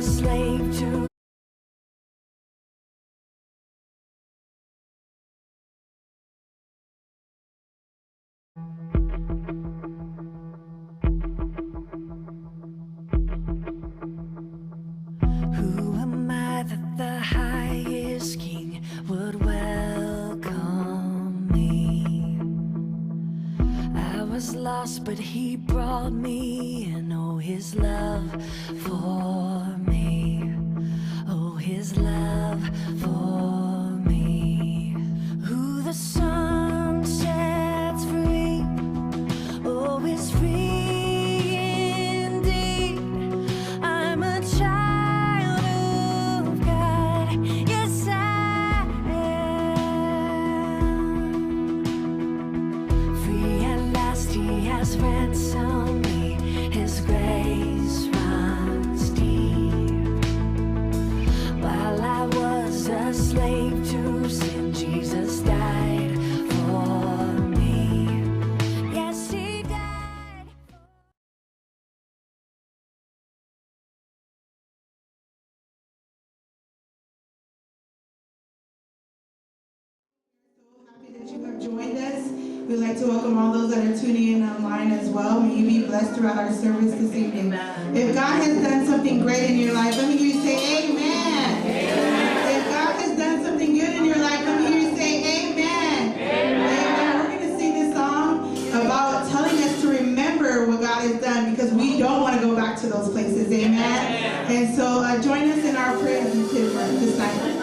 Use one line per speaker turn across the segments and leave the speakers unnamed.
slave to. Who am I that the highest king would welcome me? I was lost, but he brought me in. Oh, his love for me. Oh, his love for me. Who the sun sets free, oh, is free indeed. I'm a child of God. Yes, I am. Free at last, he has ransomed me. His grace runs deep. While I was a slave to sin, Jesus died for me. Yes, he died.
Happy that you have joined us. We'd like to welcome all those that are tuning in online as well. May you be blessed throughout our service this evening. If God has done something great in your life, let me hear you say amen. If God has done something good in your life, let me hear you say amen. Amen. We're going to sing this song about telling us to remember what God has done, because we don't want to go back to those places. Amen. And so join us in our prayers this night.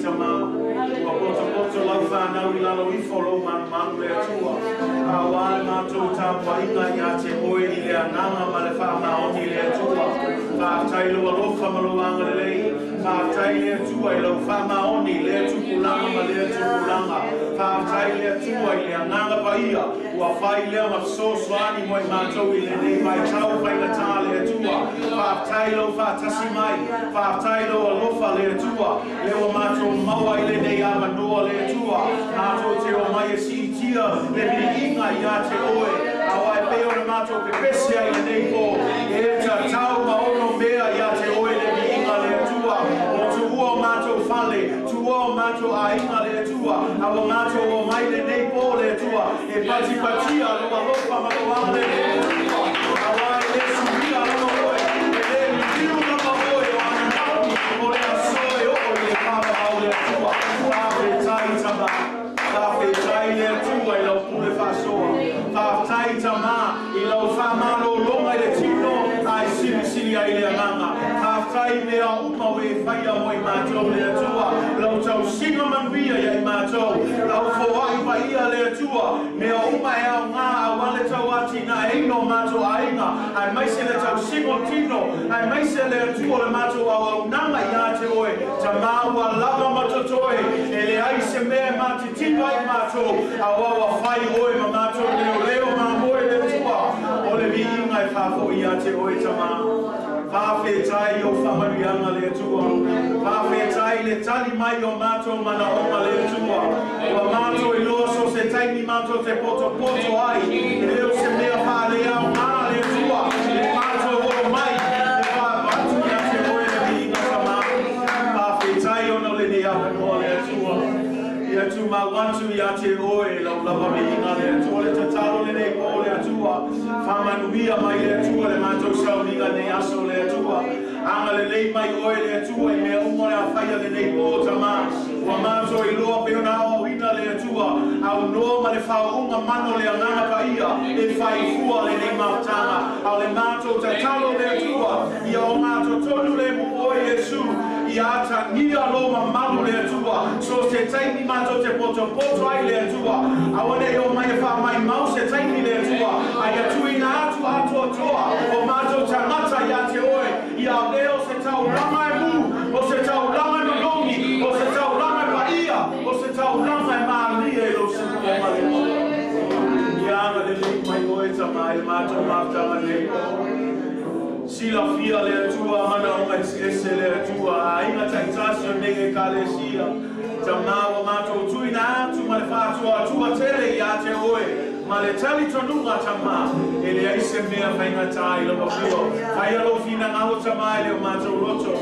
tama. Poto lau whanau I lalo I follow manu le atua. A wale mātou tāpua inga I te oe I le ananga ma le whamaoni le atua. Whātai loa lofa maluanga le lei. Whātai le atua I lau whamaoni le atukulanga ma le atukulanga. Whātai le atua I le ananga pa ia. Ua whai lea ma soswani mo I mātou I le nei mai tau whai la tā le atua. Whātai lau whātasi mai. Whātai lau alofa le atua. Leo mātou maua I le nei ama noa le atua. Mātou te o mai e si tia le mi inga I te oe. Awa e peo na mātou pepese I le nei po. E ta tau ma ono mea I te oe le mi inga le atua. O tu ua mātou whale, tu ua mātou a inga le atua. Awa mātou o mai le nei po le atua. E pati patia lua lopa ma loa le atua. Awa e le subia lua oe. E le mi tiu na ma oe o ana nauni. O le asoe o le papa au le atua. Tāpe tai tama. Tāpe tai le atua I lau pule whasoa. Tāpe tama I lau whamalo longa I le tino. Ai siri ai le ananga. Tāpe mea uma we whaia mo I mātou le atua. Lau tau singa manuia I mātou. Lau foai pa ia le atua. Mea uma e au ngā awale tau ati na eino mātou ainga. Ai maise le tau singo tino. Ai maise le atua le mātou au nanga I te oe. Ta māua lava matotoe. E le ai se mea māti tima I mātou. Awawa whai oe ma mātou leo mā moe le atua. O le vi inga I whafo I te oe ta mā. Whawhetai o whamarianga le atua. Whawhetai le tali mai o mātou mana oma le atua. Ua mātou I loa so se taimi mātou te poto ai. E leo se mea whale au ngā le atua. Le mātou o mai. Le whawatu I te oe le vi inga ta mā. Whawhetai o no le ni awa noa le atua. Ia tu ma wantu I te oe lau lava me inga le atua. Le tatalo le nei po le atua. Whamanuia mai le atua le mātou sauninga nei aso le atua. Anga le lei mai oe le atua I mea umore a whaia le nei po tamā. Ua mātou I loa peo na o ina le atua. Au noa ma le whaunga mano le anganga pa ia. E whai fua le nei mautanga. Au le mātou tatalo le atua. Ia o mātou tonu le mu oe Jesu. Ia ata nia lo ma mano le atua. So se taimi mātou te poto ai le atua. Awane o mai e wha mai mau se taimi le atua. Ai atui na atu atoa. O mātou tangata I te oe. Ia leo se tau rama e mu. O se tau rama no longi. O se tau rama e pa ia. O se tau rama e maalia e lo se kua male. Ia anga le lei mai oe tama e mātou maftanga le Sila fia le atua mana o mai ese le atua. A inga taitasio nege ka le sia. Tamā wa mātou tui na atu ma le whātua atua tele I te oe. Ma le tali tonunga tamā. E le aise mea whainga tai lama pua. Hai alo fina ngalo tamā e leo mātou roto.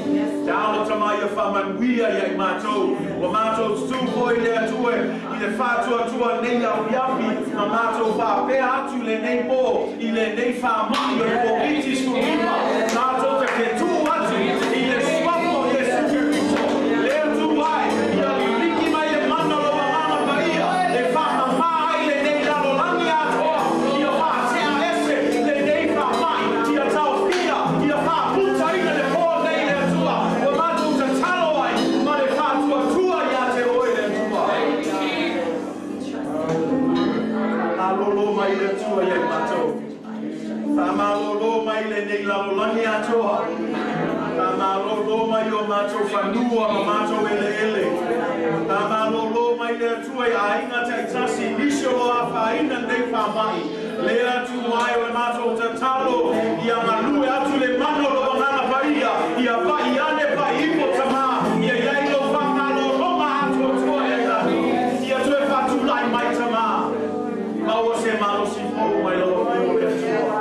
Te alo tamā I a whamanuia I mātou. Wa mātou tutu poi le atue. I le whātua atua nei au yapi. Ma mātou whāpea atu le nei po. I le nei whāmai o po itis kurima. Mātou te ke tū atu. I le swapo Jesu Kiristo. Le atu ai. I a liriki mai e mana lo mama pa ia. Le whamamai le nei lalo langi atoa. I a whātea ese le nei whamai. I a tau fia. I a whāputa ina le po nei le atua. Wa mātou te talo ai. Ma le whātua tua I a te oe le atua. A lolo mai le atua I a mātou. Whamalolo mai le nei lalo langi atoa. Whamalolo mai o mātou whanua ma mātou ele. Whamalolo mai le atua I a inga taitasi nisho o a whaina nei whamai. Le atu mai o mātou te talo. I a manue atu le mano lo ngana paia. I a pai ane pai ipo tamā. I a iailo whamalolo ma atu atua e ngani. I a tue whatulai mai tamā. Maua se malosi fōu mai lo peo le atua.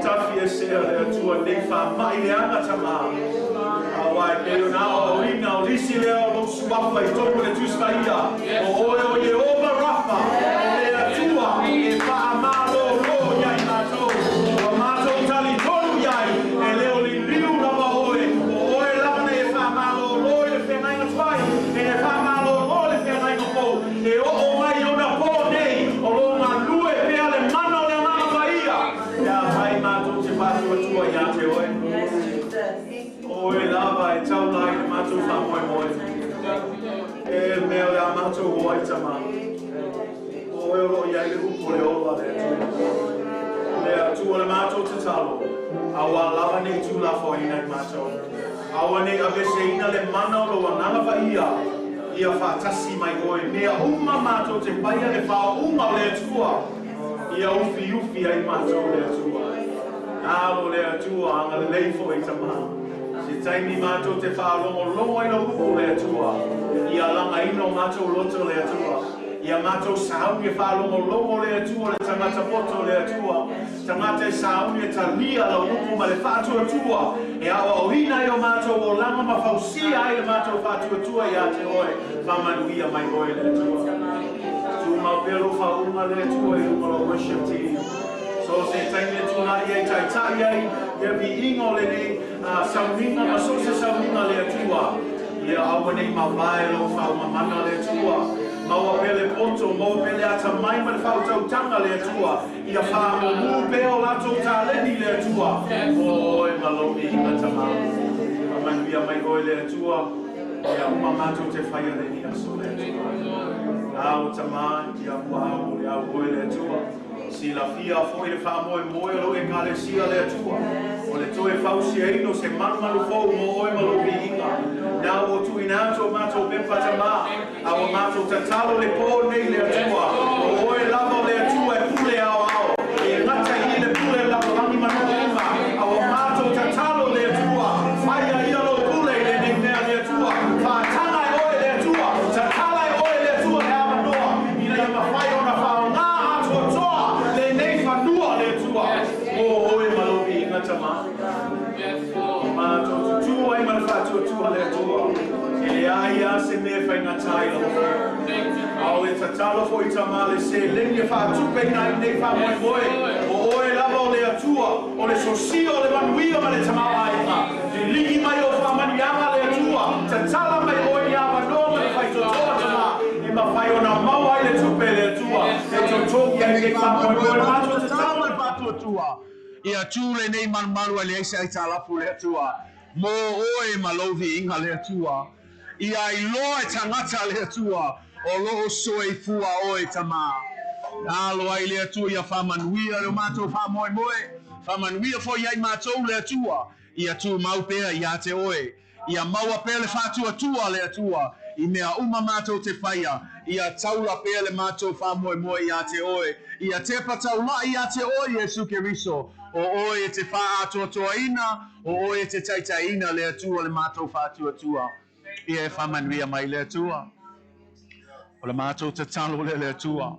Tafi e sea le atua nei whamai le anga tamā. Awai peo na o ina o lisi leo lo suapa I toku le tuskaia. O oe o Yehova Rafa. O le atua e whaamalo lo iai mātou. O mātou tali tonu iai. E leo li riu rama oe. O oe lana e whaamalo lo le whenanga twai. E le whaamalo lo le whenanga po. E o mai o na po nei. O lo ngā lue pea le mana o le mana paia. Ia mai mātou te pātua tua I a te oe. Oe lava e tau lai le mātou whamoe moe. mato o tama. O ero ia le upo le ola le tu. Le tu le mato te talo. Awa lava nei tu la fo ina i mato. Awa nei avese ina le mana o lo nana va ia. Ia fa tasi mai oe. Mea uma mato te paia le fa uma le tua. Ia ufi ai mato le tua. Alo le tua anga le leifo i tama. Se taimi mato te fa longo ina upo le tua. Ia langa ino mato loto le tua. Ia mato sauni e fa longo le tua le tangata poto le tua. Tangata sauni e talia la upo ma le fatu tua. E awa ohina io mato o langa ma fausia ai le mato fatu tua ia te oe. Famanuia mai oe le tua. Tu maupelo fa uma le tua i umalo worship team. So se taimi tu na ia tai tai ai. Ia vi ingo le ni sauninga ma so se sauninga le tua. Ia awa nei ma vai lo fa uma mana le tua. Maua pele poto, maua pele ata mai ma le whautau tanga le tua. Ia wha mo mu peo lato ta leni le tua. O e malomi inga tama. Amanuia mai oe le tua. Ia uma mato te whaia leni aso le tua. Ao tama, ia wau, ia oe le tua. Si la fia foi le wha moe moe lo e kale sia le tua. O le toe fausi e ino se mamalu fau mo oe malomi inga. Nā o tu inato mato bempa tama. Awa mato tatalo le po nei le atua. O oe lava le atua e pule ao ao. E ngata i le pule lava langi manoma. Awa mato tatalo le atua. Whaia ia lo pule le nei mea le atua. Whaatanga e oe le atua. Tatala e oe le atua e awa noa. Ina ia mawhai ona whao ngā atua toa. Le nei whanua le atua. O oe malobi inga tama. Mato tutua i manafatu tua le atua. E aia se me fai ngā tai lo. Ao e tatalo fo i tamale se lengi e whātupe nai nei whamoe moe. O oe lava o le atua. O le sosio le manuia ma le tamala inga. Le ligi mai o whamanianga le atua. Tatala mai oe ni awa no ma le whai totoa tama. E ma whai o nā maua i le tupe le atua. E totoki ai nei whamoe moe. Mato tatalo mai whātu atua. Ia tūle nei manumalu ai le eise ai tālafu le atua. Mo oe malovi inga le atua. Ia I loa e tangata le atua. O loo soe fua oe tama. Alo ai le atua ia whamanuia le mato whamoe moe. Whamanuia fo iai matou le atua. Ia tu maupea ia te oe. Ia maua pea le whātua tua le atua. I mea uma matou te whaia. Ia taula pea le matou whamoe moe ia te oe. Ia te pataula ia te oe Jesu Keriso. O oe te wha atua toa ina. O oe te taita ina le atua le matou whātua tua. Ia e whamanuia mai le atua. O le matou te talo le atua.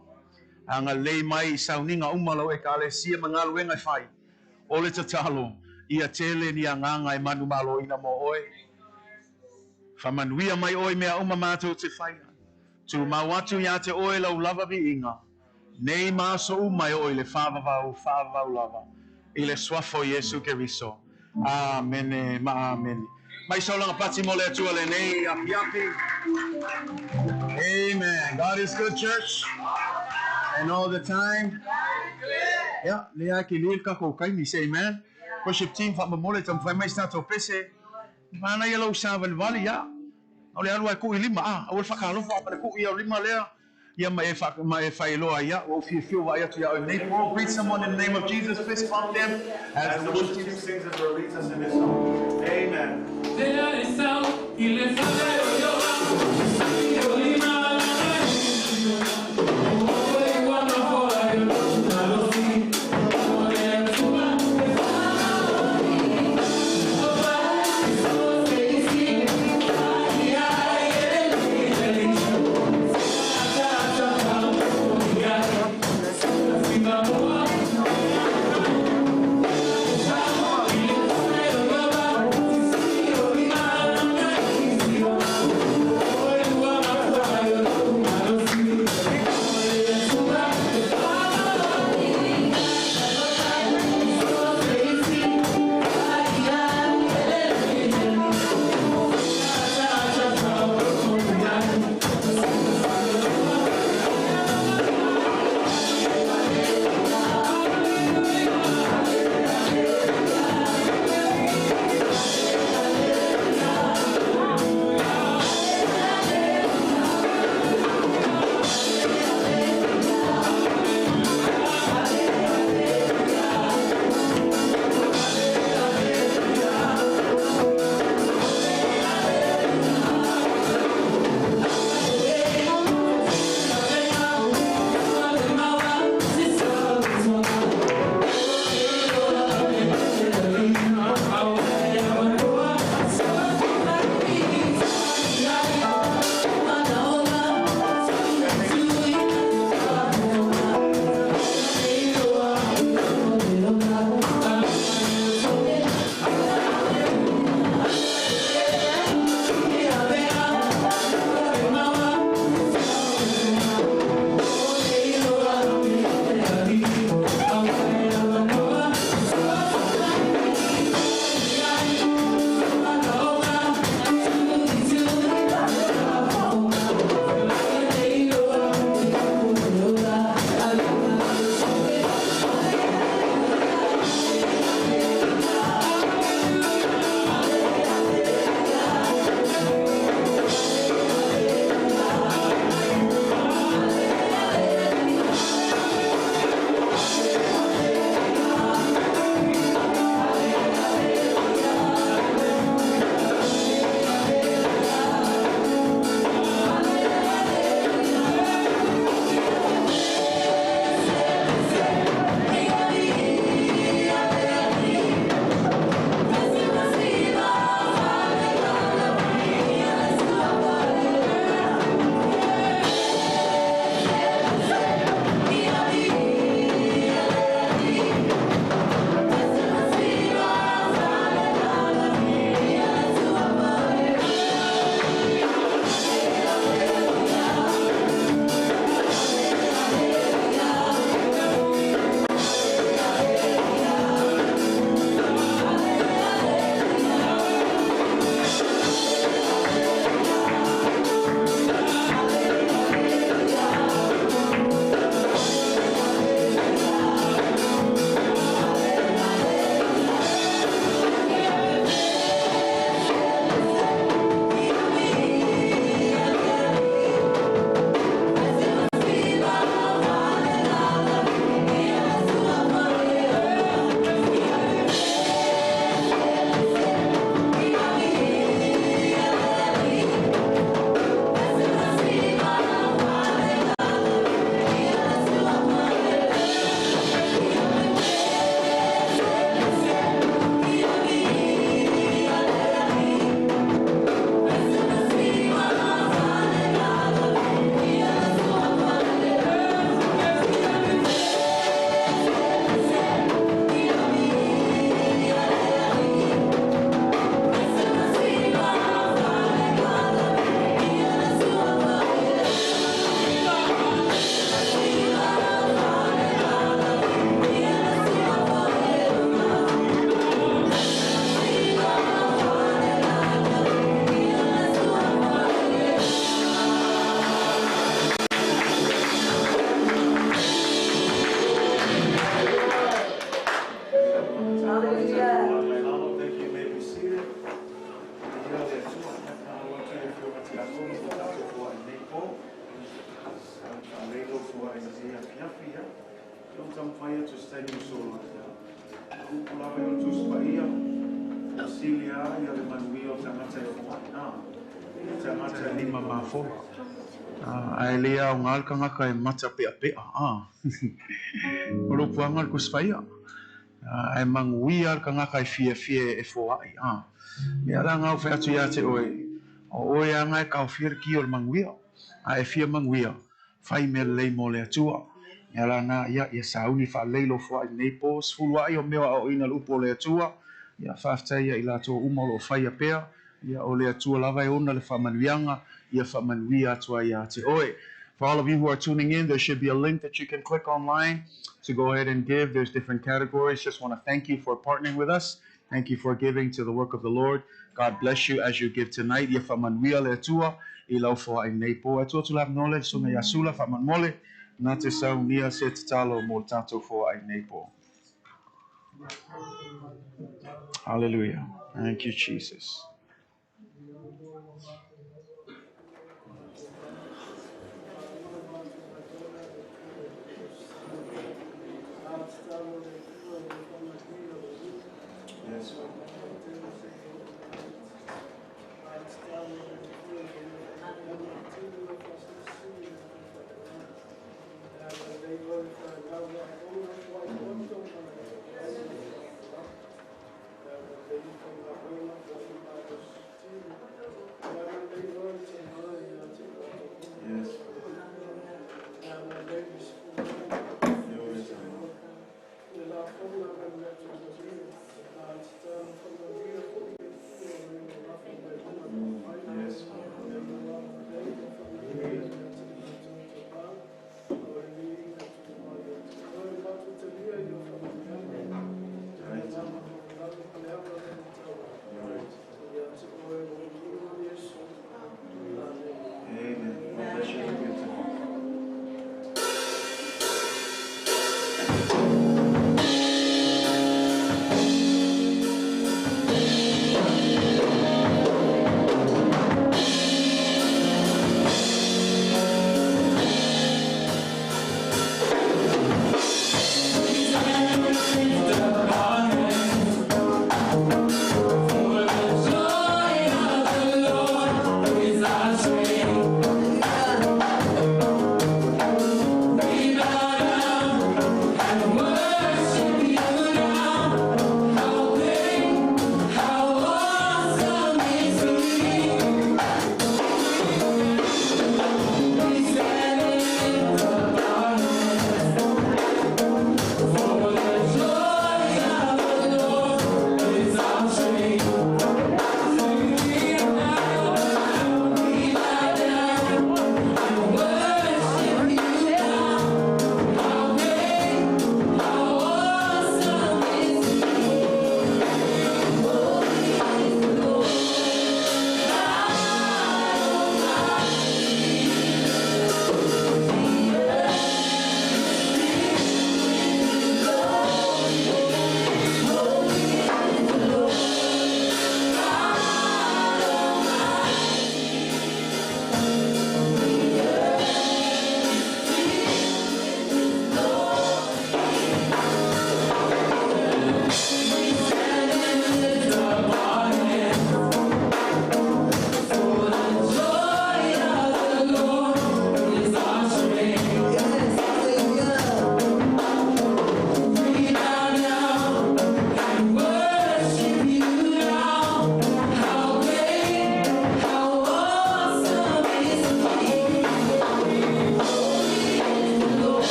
Anga lei mai I sauninga umalo e ka le sia mangalu e ngai whai. O le te talo. Ia tele ni anganga e manu malo ina mo oe. Whamanuia mai oe mea uma matou te whaia. Tu mawatu ia te oe lau lava vi inga. Nei maso umai oe le whawavau lava. I le swafo Jesu Keriso. Amen, ma amen. Mai saulanga pati mo le atua le nei api api. Amen. God is good, church. And all the time. Yeah, le aki lil ka ko kai ni say amen. Worship team fa mo le tam fa mai sta to pese. Mana yellow savan valley ya. Ole alwa ku lima o fa ka lo fa ku ia lima le. Ya mai fa ilo ya o feel wa ya to ya name. Greet someone in the name of Jesus. Fist bump them as the worship team sings and releases us in this song. Amen. Silia, ia le manuia o tangata e fua na. Tangata e lima mafo. Ai lea o ngalka ngaka e mata pea pea. Olo puanga ko sfaia. Ai manguia ka ngaka e fia fia e fua ai. Me ala ngau fe atu ia te oe. O oe anga e kau fia ki o manguia. Ai fia manguia. Fai me lei mo le atua. Ala na ia sauni fa leilo fua i Naples. Fulua i o mea o ina lupo le atua. Ia whaftai ia i lato umalo o whaia pea. Ia o le atua lava e ona le whamanuianga. Ia whamanuia atua ia te oe. For all of you who are tuning in, there should be a link that you can click online to go ahead and give. There's different categories. Just want to thank you for partnering with us. Thank you for giving to the work of the Lord. God bless you as you give tonight. Ia whamanuia le atua. I lau fua i Nepo. Atua tu lap nole, sunga yasula whamanmole. Nā te sau nia se te talo mo tātou fua i Nepo. Hallelujah. Thank you, Jesus. Yes.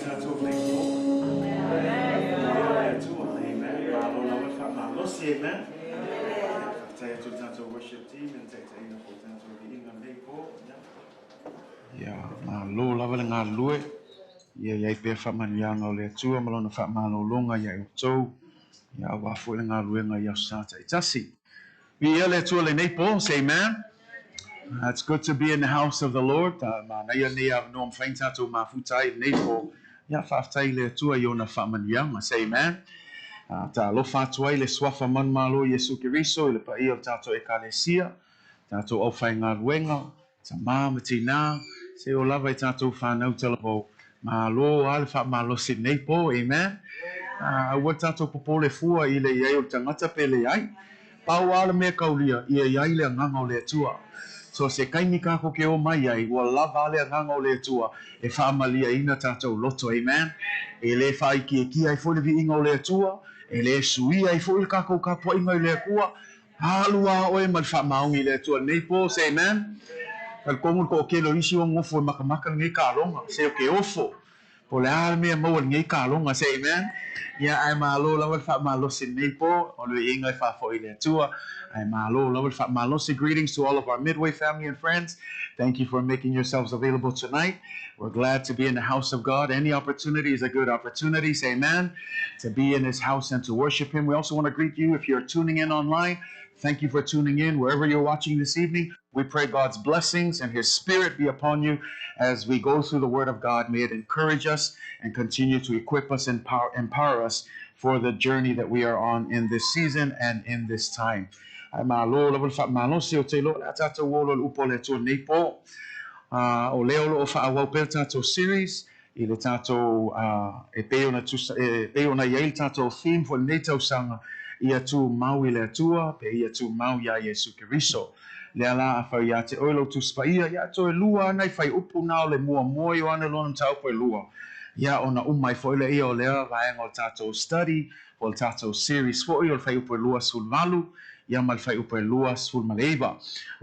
tātou nei po. Ia tua, amen. Malo lawa wha malosi, amen. Tai atu tātou worship team and tai ina po tātou ki inga nei po. Ia, malo lawa le ngā lue. Ia iai pia wha manuanga o le atua, malona wha malo longa iai o tau. Ia wafu le ngā luenga ia sata i tasi. Ia le atua le nei po, say amen. It's good to be in the house of the Lord. Naya ni av nom fain tātou mafutai nei po. Ia whaftai le atua i ona wha manuanga, say amen. Ta alofa atu ai le swafa man malo Yesu Kiriso i le pai o tātou ekalesia, tātou au whai ngā ruenga, ta māma tina, se o lava i tātou whanau telebo, malo ale wha malo si nei po, amen. Ua tātou popole fua i le iai o tangata pe le iai, pau ala mea kaulia i e iai le nganga o le atua. So se kaimi kako ke o mai ai, ua lava ale nganga o le atua, e whaamalia ina tātou loto, amen. E le whai ki ai fo le vi inga o le atua, e le sui ai fo il kako ka po inga i le akua, halua oe mal wha maungi le atua nei po, say amen. Kal kongu ko ke lo isi o ngofo makamaka ngai ka longa, se o ke ofo. Po le ala mea maua ngai ka longa, say amen. Ia ai malo lawa wha malo si nei po, o le inga i wha fo i le atua. Ai malo lawa wha malo si greetings to all of our Midway family and friends. Thank you for making yourselves available tonight. We're glad to be in the house of God. Any opportunity is a good opportunity, say amen, to be in his house and to worship him. We also want to greet you if you're tuning in online. Thank you for tuning in wherever you're watching this evening. We pray God's blessings and his spirit be upon you as we go through the word of God. May it encourage us and continue to equip us and empower us for the journey that we are on in this season and in this time. O leo o whaawau pēr tātou series, i le tātou e peo na iail tātou theme for nei tau sanga, i atu mau i le atua, pe i atu mau ia Yesu Kiriso. Le ala a whau ia te oilo tu spaia, ia to e lua anai whai upu nao le mua moi o ane lona tau po e lua. Ia ona umai foile ia o lea vaenga o tātou study, o tātou series fo i o whai upu e lua sul malu, We're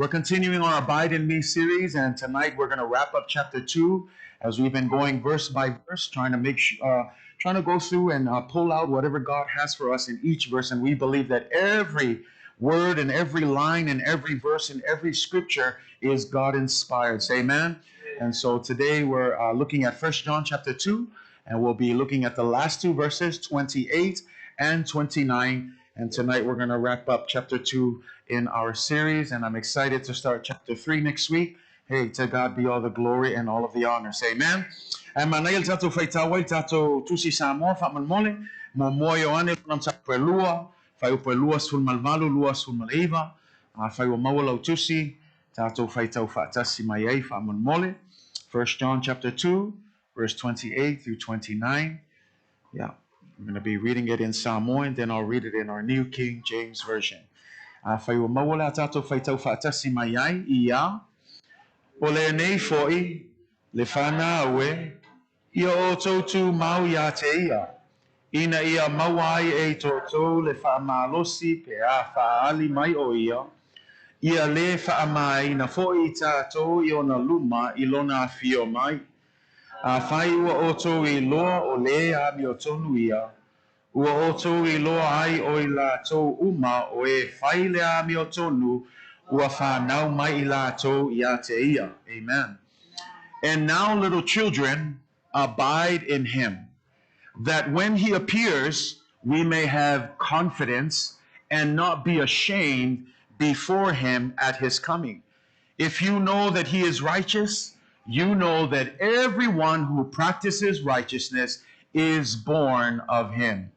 continuing on our Abide in Me series, and tonight we're going to wrap up chapter 2 as we've been going verse by verse, trying to go through and pull out whatever God has for us in each verse. And we believe that every word and every line and every verse and every scripture is God inspired. Say amen. And so today we're looking at 1 John chapter 2, and we'll be looking at the last two verses, 28 and 29. And tonight we're going to wrap up chapter 2 in our series, and I'm excited to start chapter 3 next week. Hey, to God be all the glory and all of the honor. Say amen. And manail tato faitawai tato tusi samo fa malmole mo moyo ane nam sa pelua fa upelua sul malvalu lua sul maleva fa o mawala tusi tato faitau fa tasi mai fa malmole. 1 John chapter 2 verse 28 through 29. Yeah. I'm going to be reading it in Samoan, then I'll read it in our New King James Version. Fai o mawala tato fai tau whaatasi mai ai, ia. O le nei foi, le whana awe, ia o tautu mau ia te ia. Ina ia mawai e tōtou le whaamalosi pe a whaali mai o ia. Ia le whaamai na foi tātou i ona luma i lona fio mai. A whai ua oto I loa o le a mi o tonu ia. Ua oto I loa ai o I la tau uma o e whai le a mi o tonu. Ua whanau mai I la tau ia te ia. Amen. And now, little children, abide in him, that when he appears, we may have confidence and not be ashamed before him at his coming. If you know that he is righteous, you know that everyone who practices righteousness is born of him.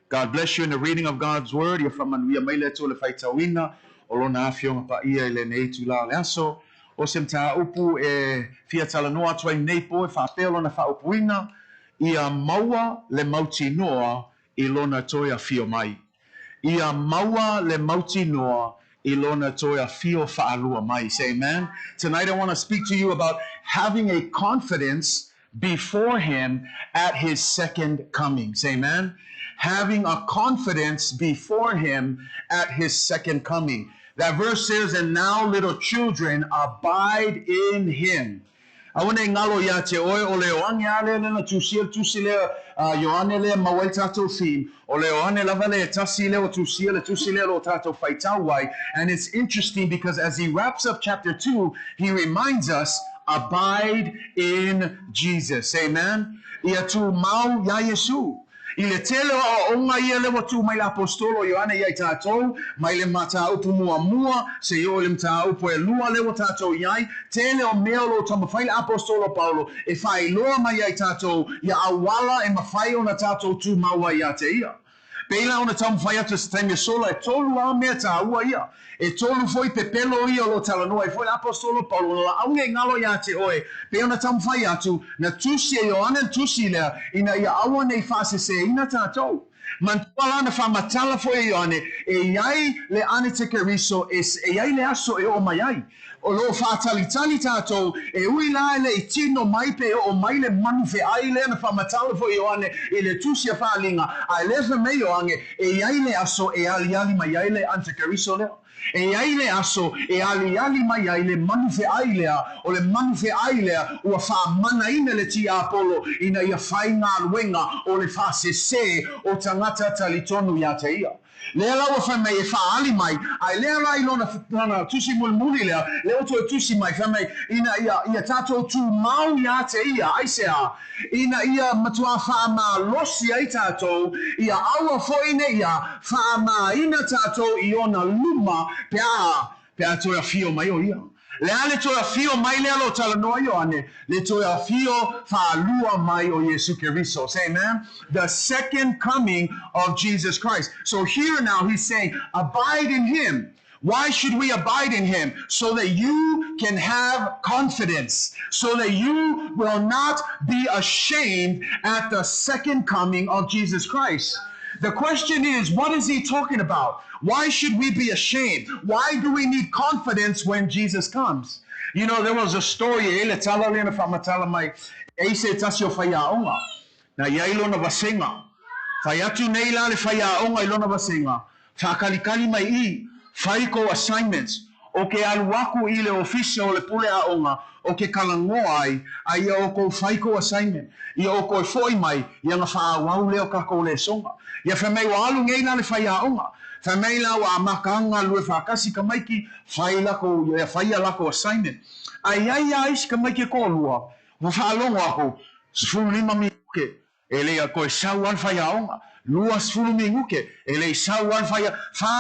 God bless you in the reading of God's word. You're from Manuia Maile to le Faitawina, Olona Afio pa ia le nei tu la leaso, o semta upu e fiatala noa twai neipo e whapelo na whaupuina, ia maua le mauti noa I lona toia fio mai. Ia maua le mauti noa Ilona toia fio fa'alua mai. Say amen. Tonight I want to speak to you about having a confidence before him at his second coming. Say amen. Having a confidence before him at his second coming. That verse says, and now little children abide in him.
Awane ngalo ya che oe o le oane ale le na tusi le Yohane le mawel tato film o le oane lava le tasi le o tusi le lo tato faitawai. And it's interesting because as he wraps up chapter 2, he reminds us, abide in Jesus. Amen. Ia tu mau ya Yesu. Ile tele o onga ia le watu mai apostolo Yohane ia tatou mai le mata upu mua se yo le mata upu e lua le tatou iai tele o meolo tama fai apostolo Paulo e fai loa mai ia tatou ia awala e mafai ona tatou tu maua ia te ia. Peila ona tam fai atu se taimi sola e tolu a mea ta ua ia. E tolu foi pepelo ia lo talanoa e foi apostolo Paulo la aunge ngalo ia te oe. Pe ona tam fai atu na tusi e Ioane tusi lea ina ia awa nei fase se ina tatou. Mantuala na whamatala foi e Ioane e iai le ane te keriso e iai le aso e o mai ai. O lo whaatalitali tātou e ui lai le i tino mai pe o mai le manu fe ai le na whamatala fo Ioane e le tusia whaalinga a le fe me Ioane e iai le aso e ali mai ai le ante keriso leo. E ai le aso e ali mai ai le manu fe ai lea o le manu fe ai lea ua whaamana ina le tia Apollo ina ia whai ngā luenga o le whase se o tangata talitonu ia te ia. Lea lawa whai mai e whaali mai, ai lea lai lona tusi mulmuli lea, lea oto e tusi mai whai mai, ina ia tatou tu mau ia te ia, ai sea, ina ia matua whaama losi ai tatou, ia aua foine ia, whaama ina tatou i ona luma, pea toia fio mai o ia. Lea le toia fio mai lea lo talanoa Ioane, le toia fio whaalua mai o Yesu Keriso. Say amen? The second coming of Jesus Christ. So here now he's saying, abide in him. Why should we abide in him? So that you can have confidence. So that you will not be ashamed at the second coming of Jesus Christ. The question is, what is he talking about? Why should we be ashamed? Why do we need confidence when Jesus comes? You know, there was a story, ele tala lena whamatala mai, e se tasio whaiaonga, na iailo na vasenga, whaiatu nei la le whaiaonga ilo na vasenga, whakalikali mai I, whaiko assignments, o ke aluaku I le ofisia o le pule aonga, o ke kalangoa ai ia o ko whaiko assignment, ia o ko foi mai, ia nga whaawau leo kako le songa, ia whamei wa alu ngei la le whaiaonga, whamei la wa amakanga lue whakasi ka maiki, whaia lako assignment. Ai si ka maiki ko lua, wa whaalongo ako, sfulu lima mi uke, e lea koe sau al whaiaonga, lua sfulu mi uke, e lea sau al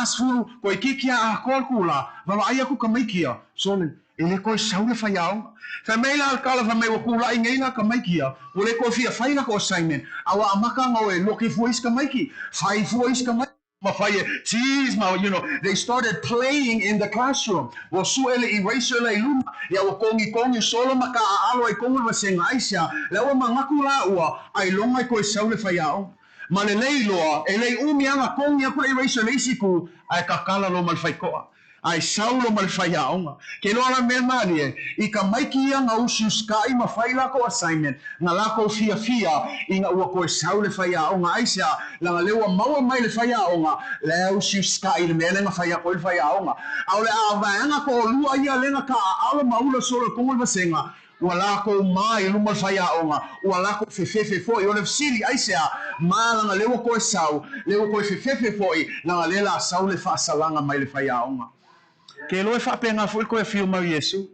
sfulu, koe kikia a kolkula, wawa ai aku ka maikia, sole, e le koe sau le whaiaonga. Whamei la alkala whamei wa kula I ngeina ka maikia, o le koe fia whaila ko assignment, awa amakanga o e loki fuais ka maiki, whai fuais ka maiki, you know, they started playing in the classroom. Wa suele eraser le luma, ya wa kongi solo maka alo ai kongi wa senga aisia, le wa mangaku la ua, ai longa ko saule whaiao. Ma le leiloa, e lei umianga kongi a ko eraser le isiku, ai kakala lo malwhaikoa. Ai saulo malwhaiaonga. Ke loa me malie, I ka maiki ia ngā usiu skai ma whai lako assignment, ngā lako fia I ngā ua koe saule whaiaonga aisia, langa lewa maua mai le whaiaonga, le usiu skai le mele ngā whaia koe le whaiaonga. Au le a vaenga ko lua ia lenga ka ala maula solo kongol vasenga, ua lako mai luma le whaiaonga, ua lako fefefe foi, o le fsiri aisia, ma langa lewa koe sau, lewa koe fefefe foi, langa lela saule whaasalanga mai le whaiaonga. Ke loe whapenga fui koe whiu mau Yesu.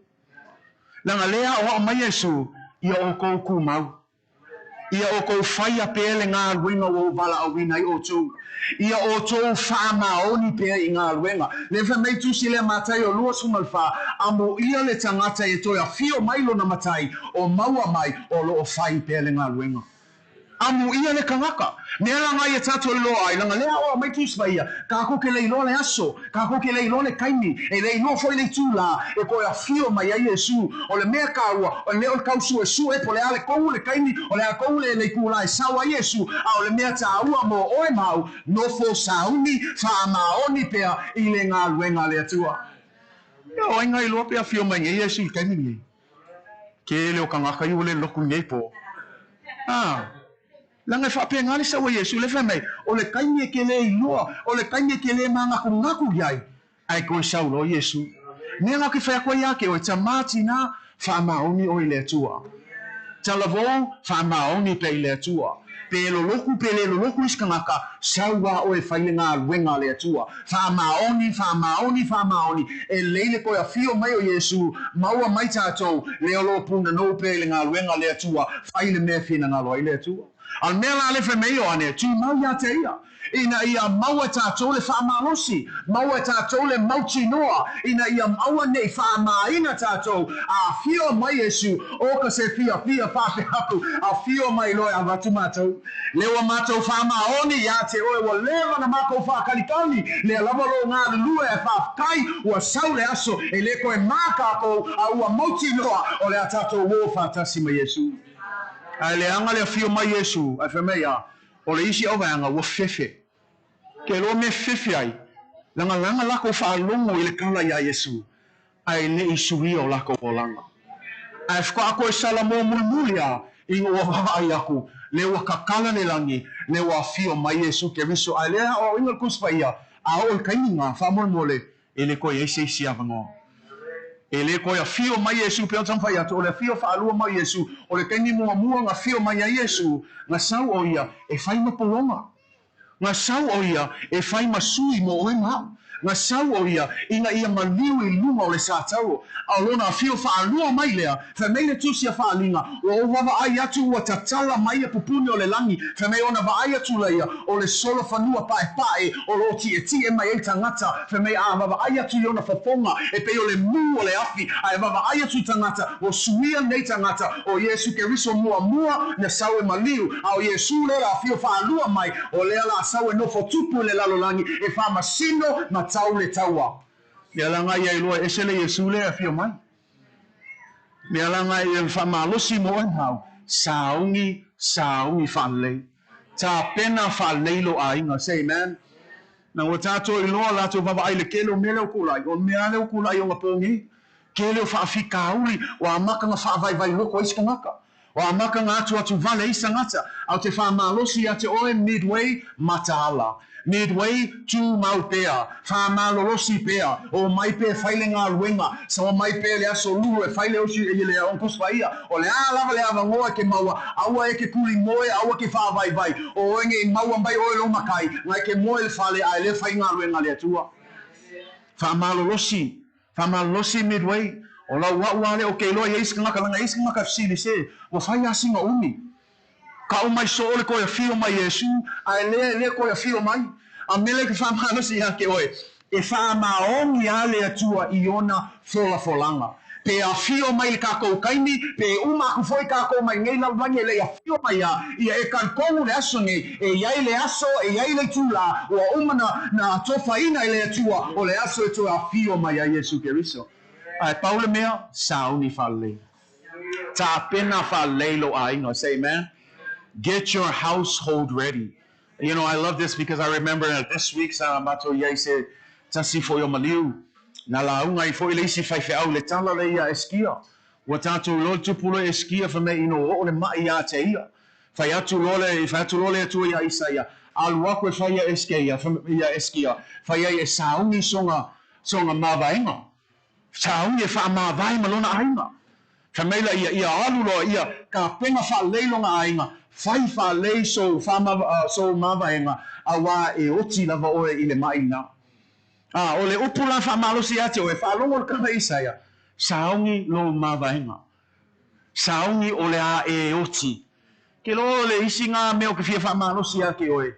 Langa lea o mai Yesu, ia o kou ku mau. Ia o kou whaia pele ngā ruenga o wala au wina I o tū. Ia o tō whaamaoni pēr I ngā ruenga. Le whamei tusi le matai o lua sumal wha, amo ia le tangata e toi a whio mailo na matai, o maua mai o lo o whai pele ngā ruenga. Amu ia le kangaka. Nea langa ia tato loa ai, langa lea o mai tusvaia, ka ko ke leilo le aso, ka ko ke leilo le kaini, e leilo foi le tula, e ko ia fio mai ai Yesu, o le mea kaua, o le o kausu e su, e po le ale kongu le kaini, o le a kongu le kula e sawa Yesu, a o le mea ta ua mo oe mau, no fo sauni, fa maoni pea, I le ngā luenga le atua. Ia o inga I loa pea fio mai ngai Yesu I kaini ni. Ke leo kangaka I ule loku ngai po. Langa whapenga le sawa Yesu le whamei, o le kaini e ke le iloa, o le kaini e ke le ngaku iai, ai koe saulo Yesu. Nea ngaki whea koe iake, o e tamati nā, whaamaoni o i le atua. Talavou, whaamaoni pe i le atua. Pe loloku pe le loloku iskangaka, saua o e whailinga luenga le atua. Whaamaoni, e leile koe a fio mai o Yesu, maua mai tātou, le olo puna no pe le ngā luenga le atua, whaile mea whina ngā loa i le atua. Al mea la le whemeo ane, tu mau ia te ia. Ina ia maua tātou le whaamalosi, maua tātou le mauti noa, ina ia maua nei whaamaina tātou, a fio mai Yesu, o ka se fia pāpe haku, a fio mai loe a watu mātou. Lewa mātou whaamaoni, ia te oe wa lewa na mākou whakalikani, le lavalo ngā lue e whafkai, ua sau le aso, e le koe mākako, a ua mauti noa, o le a tātou wō whātasi mai Yesu. Ai le anga le fio mai Yesu, ai whamea, o le isi au vanga wa fefe. Ke lo me fefe ai, langa lako whaalongo i le kala ia Yesu, ai le isuri o lako o langa. Ai whaka ako e sala mō muli a, i ua wawa ai aku, le ua kakala le langi, le ua fio mai Yesu ke riso, ai lea o inga kuspa ia, a o i kaininga, whamole mole, e le koe eise isi avango. E le koe a fio mai Yesu pe o tamwhai atu, o le fio whaalua mai Yesu, o le kaini mua ngā fio mai a Yesu, ngā sau o ia e whaima polonga. Ngā sau o ia e whaima sui mo oe ngā. Ngā sau o ia ina ia maliu i lunga o le sātau. A lona a fio whaalua mai lea, whamei le tusia whaalinga, o wawa ai atu ua tatala mai e pupuni o le langi, whamei ona wa ai atu leia, o le solo whanua pae, o lo tie mai e tangata, whamei a wawa ai atu i ona whafonga, e pe o le mu o le afi, a wawa ai atu tangata, o suia nei tangata, o Yesu ke riso mua, na sau e maliu, a o Yesu le la fio whaalua mai, o lea la sau e no fotupu le lalo langi, e whamasino ma tau le taua. Mea langa ia iloa esele Yesu le a fio mai. Mea langa ia whamalosi mo en hau. Saungi whalei. Tā pena whalei lo a inga. Say amen. Na o tātou iloa lato baba ai le kelo mele o kulai. O mea le o kulai o ngapongi. Kele o whaafika auli. O amaka nga whaavai loko iska ngaka. O amaka nga atu vale isa ngata. Au te whamalosi a te oe midway mataala. Midway tu maupea, whamalolosi pea, o mai pe whaile ngā ruenga, sa o mai pe le aso lulu e whaile osi e le onkus whaia, o le lava le avangoa ke maua, aua e ke kuli moe, aua ke whaavai, o enge i maua mbai oe lo makai, ngai ke moe le whale ai le whai ngā ruenga le atua. Whamalolosi midway, o lau wauale o ke loa i eiska ngaka fsili se, o whai asinga umi. Ka o mai so ole koe a fio mai Yesu, ai le koe a fio mai. A mele ke whamanosi hake oe, e whamaongi a le atua i ona folanga. Pe a fio mai le kako kaini, pe umaku foi kako mai ngei lalwangi le a fio mai a, ia e karkongu le aso nge, e iai le aso, e iai le tula, ua umana na tofa ina le atua, o le aso e to a fio mai a Yesu Keriso. Ai paule mea, sauni whalei. Tā pena whalei lo a ingo, say amen. Get your household ready. You know, I love this because I remember this week sa mato yai se tasi fo yo maliu. Na launga I fo ile isi fai fe au le tala le ia eskia. Wa tatu lo tupulo eskia fa me ino o le mai ia te ia. Fai atu lole atu ia isa ia. Al wakwe fai ia eskia. Fai ia e saungi songa mawainga. Saungi fa mawainga lona ainga. Fa meila ia alu lo ia ka penga fa leilonga ainga. Fai whalei so mawaenga a wā e oti lava oe i le maina. O le upula whamalosi ate oe whalongo le kama isaia. Saungi lo mawaenga. Saungi o le a e oti. Ke lo le isi ngā meo ke fia whamalosi ate oe.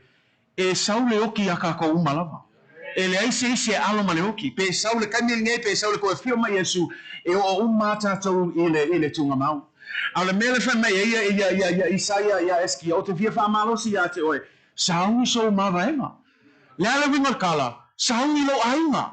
E sau le oki a kako umalava. E le aise e alo ma le oki. Pe sau le kaimili ngai, pe sau le koe fio mai Yesu. E o umata tau i le tunga mau. Au le mele wha mei ia Isaia ia eski o te fia whamalosi ia te oe. Saungi so mawaenga. Le ale winga kala. Saungi lo ainga.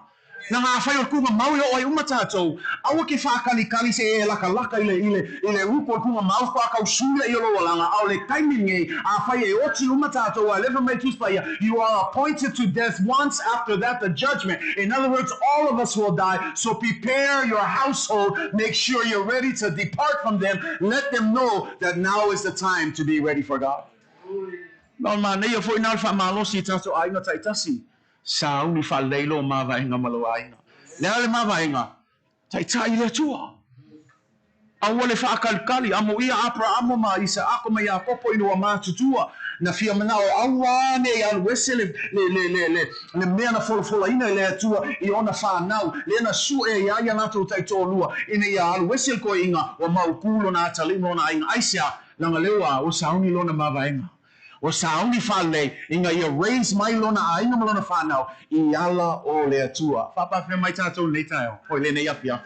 Na ngā whai o kunga mau o ai umatatou. Aua ke whakali se e laka i le upo o kunga mau whakau sule i o loa langa. Au le kaiminge a whai e oti umatatou a lever me tuspaia. You are appointed to death once, after that the judgment. In other words, all of us will die. So prepare your household. Make sure you're ready to depart from them. Let them know that now is the time to be ready for God. Nau nei o fo ina alfa malosi tato ainga taitasi. Saungi whaleilo mawaenga malo ainga. Lea le mawaenga, tai le tua. Awale whaakalkali, amo ia Abrahamo ma isa ako ma Iakopo ino wa mātutua. Na fia mana o awane i aluese le mea na folofola ina i le atua i ona whanau. Le na su e iaia nato taitolua ina i aluese ko inga wa maukulo na atalino na inga aisia langa lewa o sauni lona mawaenga. O sauni whale inga ia raise mai lona a inga malona whanau I ala o le atua. Whapa whi mai tātou nei tayo. Hoi le nei apia.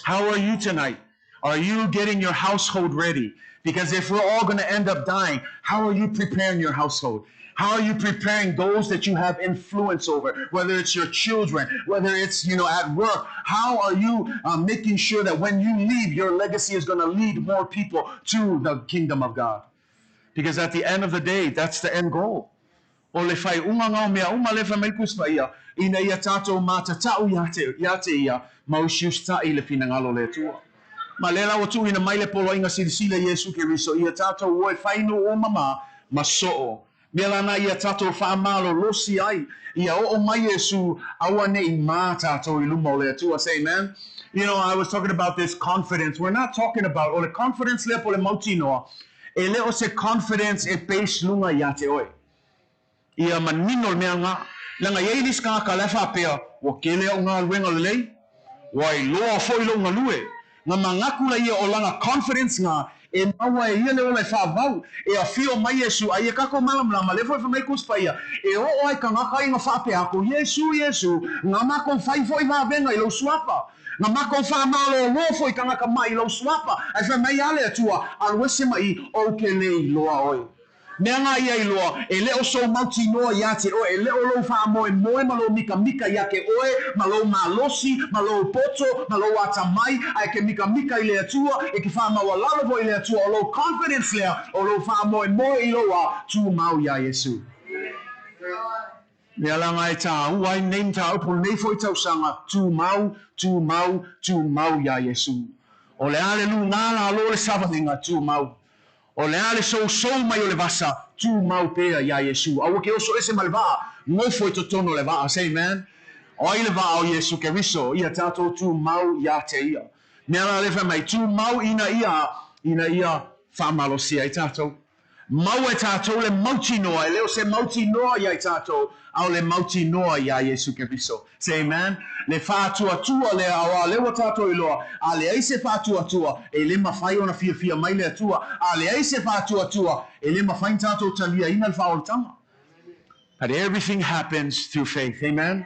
How are you tonight? Are you getting your household ready? Because if we're all going to end up dying, how are you preparing your household? How are you preparing those that you have influence over? Whether it's your children, whether it's, at work. How are you making sure that when you leave, your legacy is going to lead more people to the kingdom of God? Because at the end of the day, that's the end goal. O le fai unga ngau mea uma le fa mai kuspa ia, ina ia tātou mātatau iate ia, mausiusta I le finangalo le tua. Ma le lau tu ina mai le polo inga silisila Yesu Keriso, ia tātou oi whainu o mama, ma so'o. Mea lana ia tātou whaamalo losi ai, ia o mai Yesu, awa nei mā tātou I lumo le tua, say amen. I was talking about this confidence. We're not talking about, o le confidence le po le mautinoa, e le o se confidence e peis lunga iate oi. Ia manino le mea ngā, langa ieilis ka lefa pia, wa kele o ngā ruenga le lei, wa I loa foilo ngā lue, ngā mangakula ia o langa confidence ngā, e maua e ia leo le whaavau, e a fio mai Yesu, a ia kako malamlama, le foi mai kuspa ia, e o ai ka ngaka inga whape ako, Yesu, ngā mako whaifo I wavenga I lau suapa, ngā mako whaamalo o lofo I ka ngaka mai I lau suapa, ai wha mai ale atua, alwese mai o ke nei loa oi. Mea ngā ia I loa, e leo so mauti noa iate oe, e leo lo wha moe malo mika iake oe, malo malosi, malo poto, malo atamai, ai ke mika I le atua, e ke wha maua lalovo I le atua, o lo confidence lea, o lo wha moe I loa, tu mau ia Yesu. Mea langa e tā, uai neim tā upo nei foi tau sanga, tu mau ia Yesu. O le ale lu ngala alo le savalinga, tu mau. O le ale so mai o le vasa, tu mau pea ia Yesu. Awa ke oso ese malvaa, ngofo I totono le vaa, say amen. O ai le vaa o Yesu Keriso, ia tātou tu mau ia te ia. Mea la le mai, tu mau ina ia whamalosia I tātou. Mau e tātou le mauti noa, e leo se mauti noa ia I tātou, au le mauti noa ia Yesu Keriso. Say amen. Le whātua le awa lewa tātou iloa, a le aise whātua, e le mawhai ona fia mai le atua, a le aise whātua, e le mawhai tātou talia ina le whaoltanga. But everything happens through faith. Amen.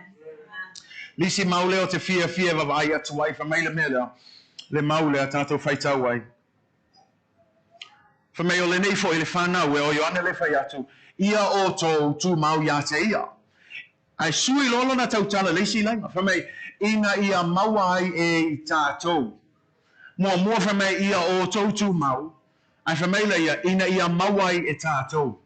Lisi mauleo te fia vavai atu ai, whamai le mele, le maule a tātou whaitau ai. Whamai o le nei fo I le whanau, e o ane le whai atu, ia o tō tu mau ia te ia. Ai sui lolo na tautala leisi laima. Whamai ina ia mawai e tātou. Mua whamai ia o tō tu mau. Ai whamai leia ina ia mawai e tātou.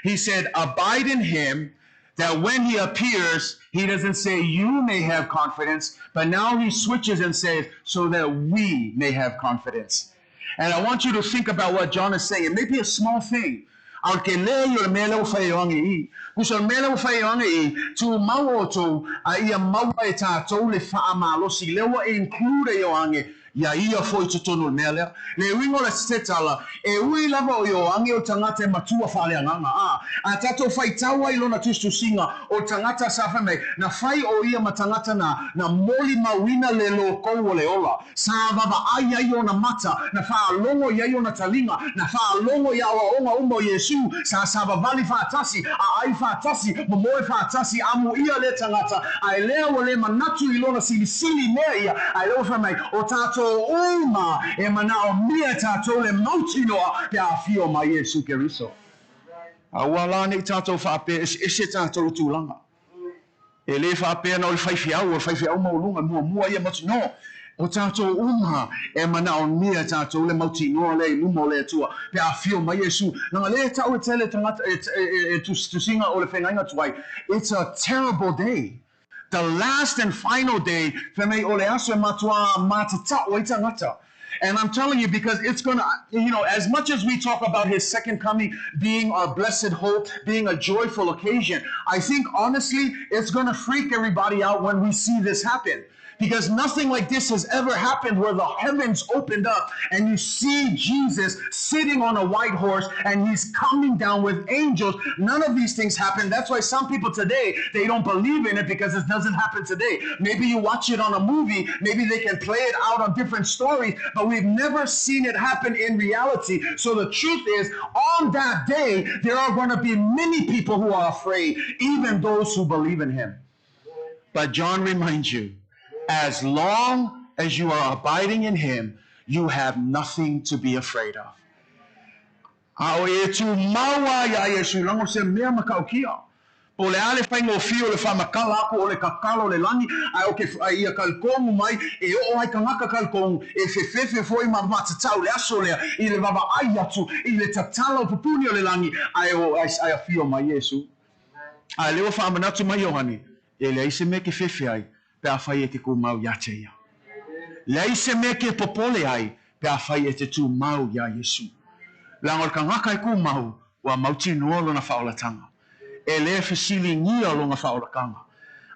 He said, abide in him, that when he appears, he doesn't say you may have confidence, but now he switches and says, so that we may have confidence. And I want you to think about what John is saying. It may be a small thing. Al ke le yo mele o fai ongi I. Kusal mele o fai ongi I. Tu mau o tu a ia mau e tātou le wha amalo si lewa e include yo ange. Ia ia foi tutonu mele. Le wingo le setala. E ui lava o yo ange o tangata matua whale anganga. A tātou fai taua I lona tustu singa o tangata sawhame. Na fai o ia matangata na moli mawina le lo kou o le ola. Sa vava ai ai o na mata. Na wha longo iai o na talinga. Na wha longo ia o onga umo Yesu. Sa vali whaatasi. A ai whaatasi. Momoe whaatasi. Amu ia le tangata. Ai lea o le manatu I lona sili mea ia. Ai leo whamai o tātou uma e mana o mea tātou le mauti noa pe a fio mai Yesu Keriso. A wala ni tātou whape ese tātou tūlanga. E le whape na o le whaifiau maulunga mua ia mauti no. O tātou uma e mana o mea tātou le mauti noa le lumo le atua pe a fio mai Yesu. Nanga le tau e tele tangata e tusinga o le whengainga tuai. It's a terrible day. The last and final day, and I'm telling you because it's going to, as much as we talk about his second coming being our blessed hope, being a joyful occasion, I think honestly, it's going to freak everybody out when we see this happen. Because nothing like this has ever happened where the heavens opened up and you see Jesus sitting on a white horse and he's coming down with angels. None of these things happen. That's why some people today, they don't believe in it because it doesn't happen today. Maybe you watch it on a movie, maybe they can play it out on different stories, but we've never seen it happen in reality. So the truth is, on that day, there are going to be many people who are afraid, even those who believe in him. But John reminds you, as long as you are abiding in him, you have nothing to be afraid of. O le ale fai ngo fio le whamakala ako o le kakalo le langi, ai o ke ia kalkongu mai, e o ai kangaka kalkongu, e fefe foi ma matatau le aso lea, i le vava ai atu, i le tatala o pupuni o le langi, ai a fio mai Yesu. Ai leo whamanatu mai Yohani, e le aise me ke fefe ai, pe a whai e te kumau ia te ia. Le aise me ke popole ai, pe a whai e te tu mau ia Yesu. Langor kangaka e kumau, wa mauti nuolo na whaolatanga. E le fesili ngia longa whaorakanga.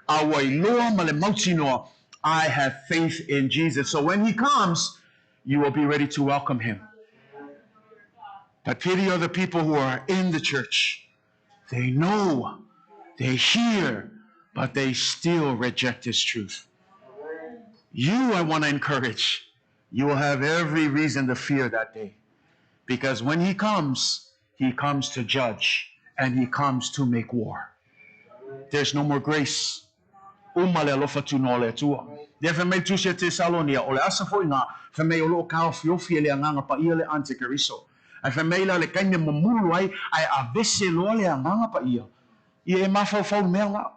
Awa I loa ma le mauti noa, I have faith in Jesus. So when he comes, you will be ready to welcome him. But pity are the people who are in the church. They know, they hear, but they still reject his truth. You, I want to encourage, you will have every reason to fear that day. Because when he comes to judge. And he comes to make war. There's no more grace. Umale alofa tu no le tua. Dia fe me tu se te Salonia o le asa foi nga fe me o lo ka fiofi le nganga pa ia le ante keriso. Ai fe me la le kaine momulu ai avese lo le nganga pa ia. Ia e mafau me nga.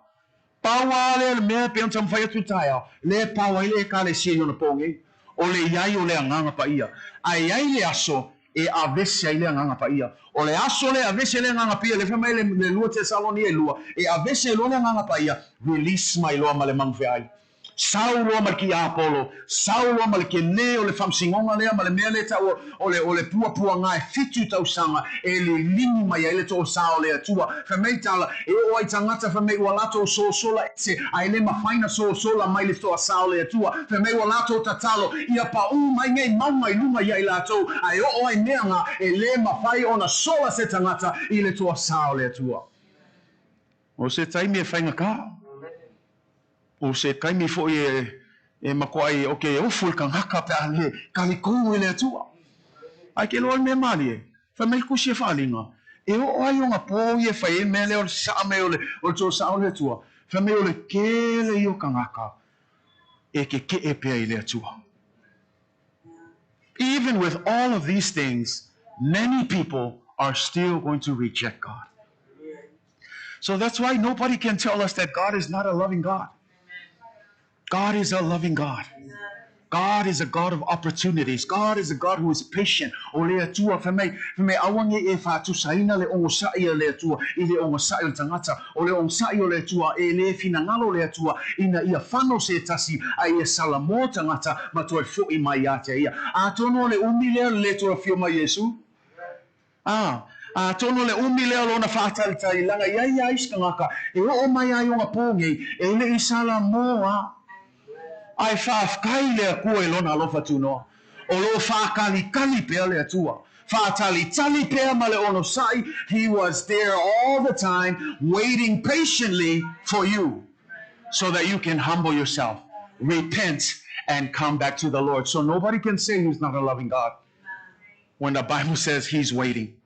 Pawa le me pe on tam fai tu taia. Le pawa le ka le si no pongi. O le iai o le nganga pa ia. Ai le aso e avese ai le nganga pa ia. O le aso le avese le nganga pa ia le fema le lua te Salonia lua e avese lo le nganga pa ia release mai lo ma le mangfe ai. Saulo ma ki Apollo, Saulo ma ki ne o le famsingonga le ma le mele ta o le pua nga e fitu tau sanga e le lini mai ele to sao le tua fema tala e o ai tangata fema walato so sola se ai le mafaina so sola mai le to sao le tua fema walato tatalo ia pa mai ngai mai lunga ia ilato ai o ai menga e le mafai ona sola se tangata i le to sao le tua o se taimi e fainga ka o se kaimi fo e makoai o ke oful kan haka pe ale kalikongu le tua ai ke lo me mali fa me ku se falinga e o ai nga po ye fa e me le o sa me o to sa le tua fa me o le ke le yo kan haka e ke e pe le tua. Even with all of these things, many people are still going to reject God. So that's why nobody can tell us that God is not a loving God. God is a loving God. God is a God of opportunities. God is a God who is patient. O lea tua me awange e fatu saina le ongo sai le tua I le ongo sai tangata o le ongo sai le tua e le finangalo le tua ina ia fano se tasi ai e salamo tangata ma toi fo I mai ate ia a tono le umile le tua fio mai Yesu a tono le umile lo na fatal tai langa ia iskangaka e o mai ai onga ponge e le isala moa ai whaafkai lea kua lona alofa tunoa. O lo whaakali pea lea tua. Whaatali pea ma le ono sai. He was there all the time, waiting patiently for you, so that you can humble yourself, repent, and come back to the Lord. So nobody can say he's not a loving God when the Bible says he's waiting.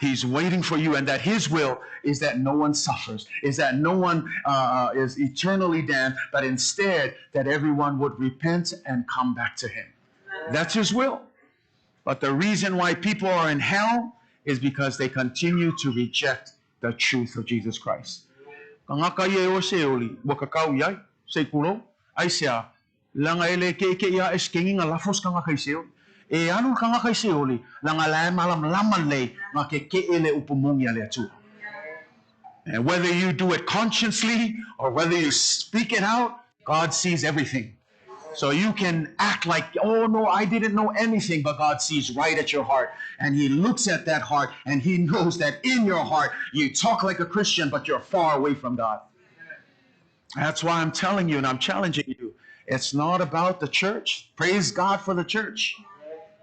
He's waiting for you, and that his will is that no one suffers, is that no one is eternally damned, but instead that everyone would repent and come back to him. That's his will. But the reason why people are in hell is because they continue to reject the truth of Jesus Christ. Kangaka ye o se oli, wakakau yai, se kulo, ai sea, langa ele ke ia eskengi nga lafos kangaka i se oli. E anu kanga kai se oli langa lae malam laman lei nga ke ele upumungi ale atu. And whether you do it consciously or whether you speak it out, God sees everything. So you can act like, oh no, I didn't know anything, but God sees right at your heart. And he looks at that heart and he knows that in your heart you talk like a Christian, but you're far away from God. That's why I'm telling you and I'm challenging you. It's not about the church. Praise God for the church.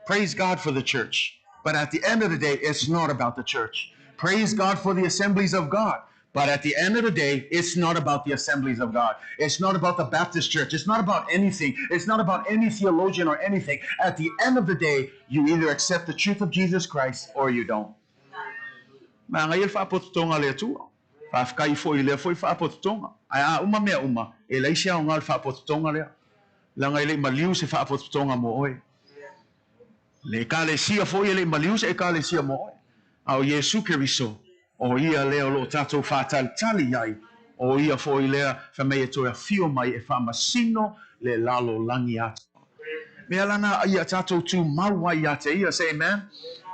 Praise God for the church. But at the end of the day, it's not about the church. Praise God for the assemblies of God. But at the end of the day, it's not about the assemblies of God. It's not about the Baptist church. It's not about anything. It's not about any theologian or anything. At the end of the day, you either accept the truth of Jesus Christ or you don't. Ngayon whaapototonga le atua. Whaafkai fo I le fo I whaapototonga. Ai uma mea uma. E leisia o ngal whaapototonga lea. Langa ile maliu se whaapototonga mo oe. Le kalesia fo I le maliu se e kalesia mo oe. Au Yesu Keriso. O ia leo lo tatou whātalitali ai. O ia fo I lea whamei e toia fio mai e whamasino le lalo langi atu. Mea lana ia tatou tu maua ia te ia, say amen.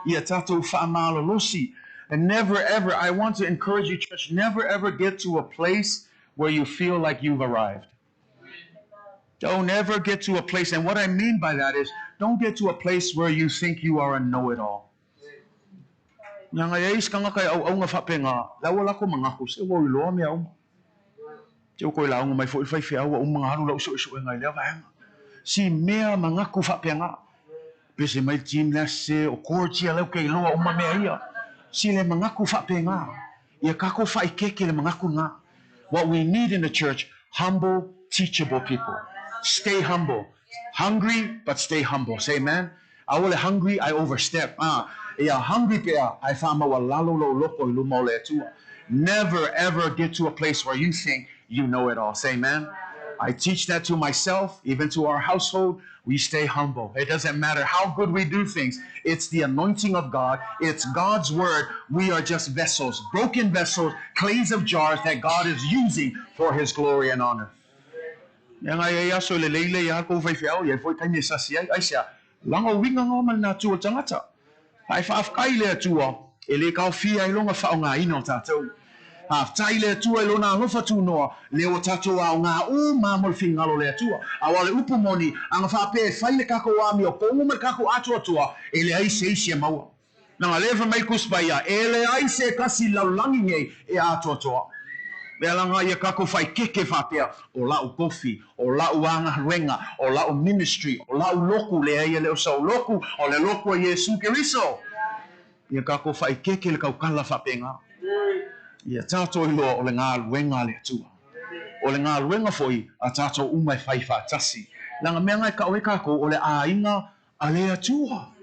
Ia tatou whaamalolosi. And never ever, I want to encourage you, church, never ever get to a place where you feel like you've arrived. Don't ever get to a place, and what I mean by that is, don't get to a place where you think you are a know-it-all. Nga ngayais ka nga kay au nga whapenga, lawa lako mga kus, e woi loa mea uma. Teo koe launga mai fo I whaiwhia ua mga haru lau so e ngai lea vahanga. Si mea mga ku whapenga, pese mai gymnase o kortia lau kei loa uma mea ia. Si le mga ku whapenga, ia kako whaikeke le mga ku nga. What we need in the church, humble, teachable people. Stay humble. Hungry, but stay humble. Say amen. I will hungry, I overstep. Ia hungry pea, I found my lalo lo loko I lumo le tua. Never ever get to a place where you think you know it all. Say amen. I teach that to myself, even to our household. We stay humble. It doesn't matter how good we do things. It's the anointing of God. It's God's word. We are just vessels, broken vessels, clays of jars that God is using for his glory and honor. Yang ay so le leile ya ko fai fiao ye foi tani sa sia ai sia langa winga ngoma na tu tangata ai fa afkai le tua ele ka fia I longa fa nga ino tatou ha tai le tua lo na no fa tu no le o tatou a nga u ma mo finga lo le tua awale upu moni anga fa pe fai le kako wa mi o pongu me kako atu tua ele ai se sia maua na le fa mai kuspaia ele ai se kasi la langi ngai e atu tua. Mea langa ia kako whai keke whapea o lau kofi, o lau anga renga, o lau ministry, o lau loku le aia leo sau loku, o le loku a Yesu Keriso. Ia kako whai keke le kaukala whapenga. Ia tātou I loa o le ngā luenga le atua. O le ngā luenga foi a tātou umai whai whātasi. Langa mea ngai ka oe kako o le ainga a le atua.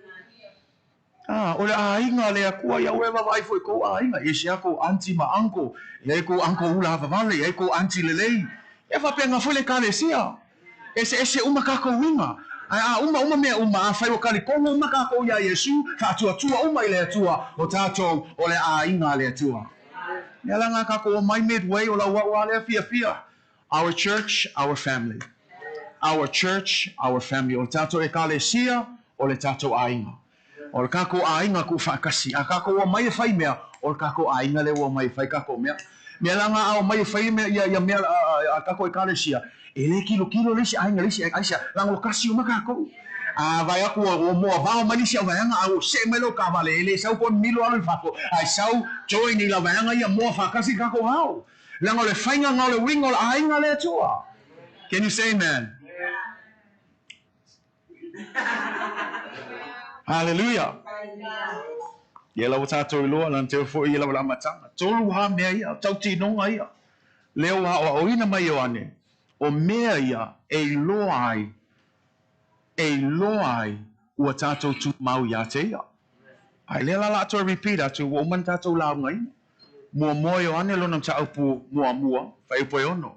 O le ainga le akua ia wewa vai foi ko ainga e se ako anti ma anko le ko anko ula vale e ko anti lelei e fa penga foi le kalesia ese uma kako winga uma me uma fai o kali kongo uma kako ia Yesu fa tua uma ile tua o tato o le ainga le tua ya langa kako mai midway o la wa le fia our church our family o tato e kalesia o le tato ainga. O le kako ainga ku whakasi. A kako o mai whai mea. O le kako ainga le o mai whai kako mea. Mea langa au mai whai mea ia mea a kako e karesia. E le kilo lisi ainga lisi aisia. Langa o kasi o makako. A vai aku o moa vao malisi au vaianga au se melo ka vale. Ele sau kon milo anu whako. Ai sau join I la vaianga ia moa whakasi kako hao. Langa o le whainga ngau le wingo le ainga le atua. Can you say amen? Hallelujah. Ia lau tātou I loa, lan teo fo I lau la matanga. Tolu ha mea ia, tau tinonga ia. Leo ha o ina mai o ane. O mea ia, e loa ai, ua tātou tu mau ia te ia. Ai lea la la to repeat atu, o man tātou lau ngai. Mua moi o ane lona ta upu mua, fai upo e ono.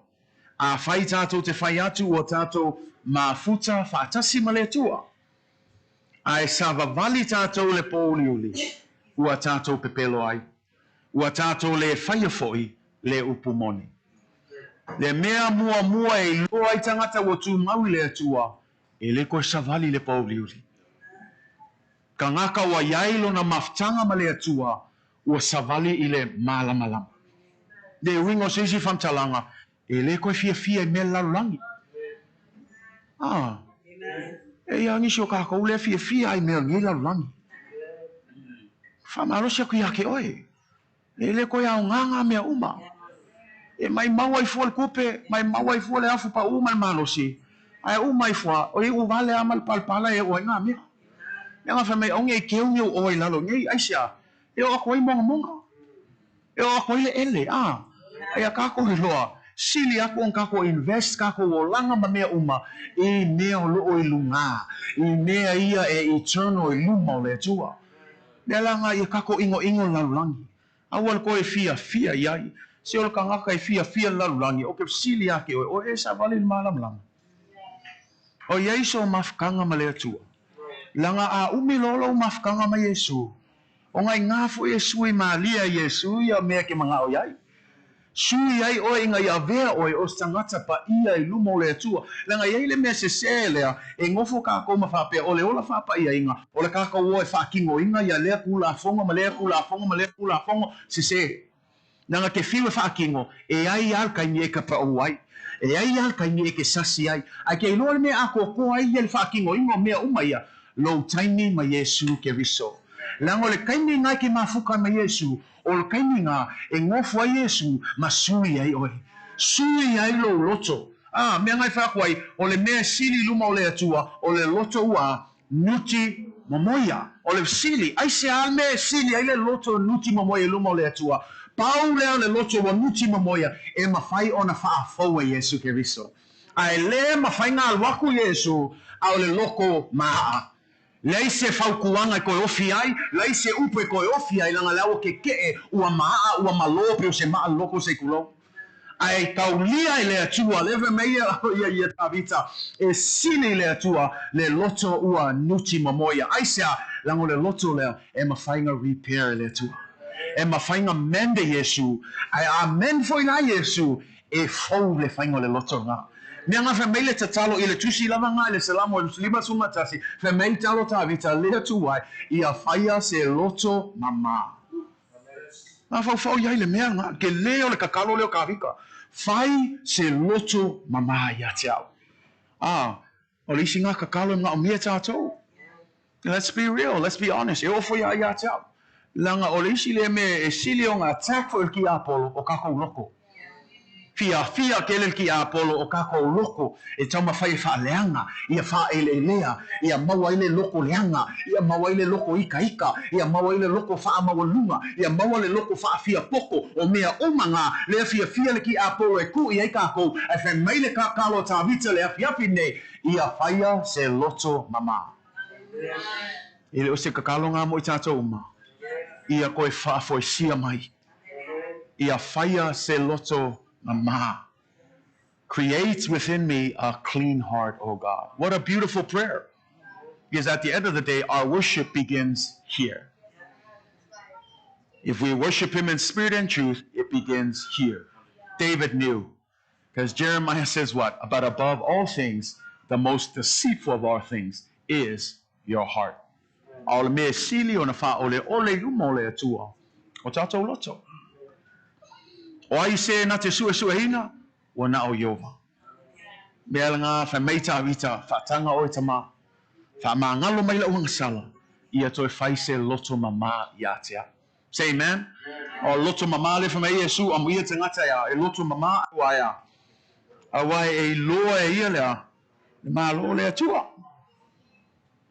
A fai tātou te fai atu, o tātou mafuta, whaatasi ma le tua. Ai sava vali tātou le pōliuli, ua tātou pepelo ai, ua tātou le whaia foi, le upumoni. Le mea mua e loa I tangata wa tū maui le atua, e le koe savali le pōliuli. Ka ngaka wa yailo na maftanga ma le atua, ua savali I le malama. Le ringo sisi whamtalanga, e le koe fia I me larulangi. E ia nisi o kako ule fia ai mea ngila langi. Whamarosia kui ake oe. E le koe au nganga mea uma. E mai maua I fua le kupe, mai maua I fua le afu pa uma le malosi. ai mai fwa o i vale amal palpala e o nga me nga fa mai onge ke o i lalo ngai aisia e o ko i monga e o ko ile ele e a ka ko loa sili ako ka ko invest ka ko langa ma me uma e me o lo o ilunga e me ia e eternal iluma le tua le langa i ka ko ingo lalulangi awal ko e fia iai se o ka ngaka e fia lalulangi o ke sili ake o e sa vale malam lang o Yesu mafkanga ma le tua langa a umi lolo mafkanga ma Yesu o ngai ngafu Yesu i malia Yesu ia me ke manga o iai sui ai o inga ia vea o stangata pa ia i lumo le tua langa iai le me se lea e ngofo ka ko ma fa pe o le ola fa pa ia inga o le ka ko o e fa kingo inga ia le kula fonga ma le kula fonga se nanga ke fiwa fa kingo e ai al kai ni ka pa o ai e ai al kai ni ke sasi ai a ke no me a ko ai le fa kingo inga me uma ia lo taimi ma Yesu ke viso lango le kaini ngai ke mafuka ma Yesu o le kaini nga e ngofo a Yesu ma sui ai oi sui ai lo loto me ngai fa kwai o le me sili luma o le atua o le loto ua nuti momoia o le sili ai se alme sili ai le loto nuti momoia luma o le atua pau le loto wa nuti momoia e mafai ona fa fo Yesu ke viso ai le mafai nga alwaku Yesu au le loko maa lei se faukuanga ko ofi ai lei se upe ko ofi ai langa lawo ke ua maa ua malope o se maa loko se kulo ai kaulia le atua leve meia ia tavita e sini le atua le loto ua nuti mamoia ai se lango le loto le e mafainga repair le atua e mafainga mende Yesu ai amen foi na Yesu e fou le fainga le loto nga mea nga whamele ta talo i le tusi lava nga le salamo le lima sunga tasi whamele talo ta vita lea tuwai i a whaia se loto mama nga whau iai le mea nga ke leo le kakalo leo kawika whai se loto mama ia te au o le isi nga kakalo nga o mia tātou let's be real, let's be honest e ofo ia te au langa o le isi le me e sili o nga attack for ki apolo o kakou loko fia kelel ki Apollo o kako loko e tama fai fa leanga ia fa elelea ia maua ile loko leanga ia maua ile loko ika ia maua ile loko fa mawalunga ia maua ile loko fa fia poko o mea umanga le fia le ki Apollo e ku ia kako e fe maile ka kalo ta vita le fia pine ia faia se loto mama ile o se kakalo nga mo tato uma ia koe fa foi sia mai ia faia se loto Mama, create within me a clean heart, oh God. What a beautiful prayer. Because at the end of the day, our worship begins here. If we worship him in spirit and truth, it begins here. David knew. Because Jeremiah says what? But above all things, the most deceitful of all things is your heart. Ole me sili ona fa ole lumole atua. O tato loto. O ai se na te sua hina, o na o Yova. Mea nga fa meita vita, fa tanga o tama, fa mangalo mai la uang sala, ia toi fai se loto mama ia tea. Say amen? O loto mama le fa mei Yesu, amu ia te ngata ia, e loto mama ua ia. Awai e loa e ia lea, le maa loa lea tua.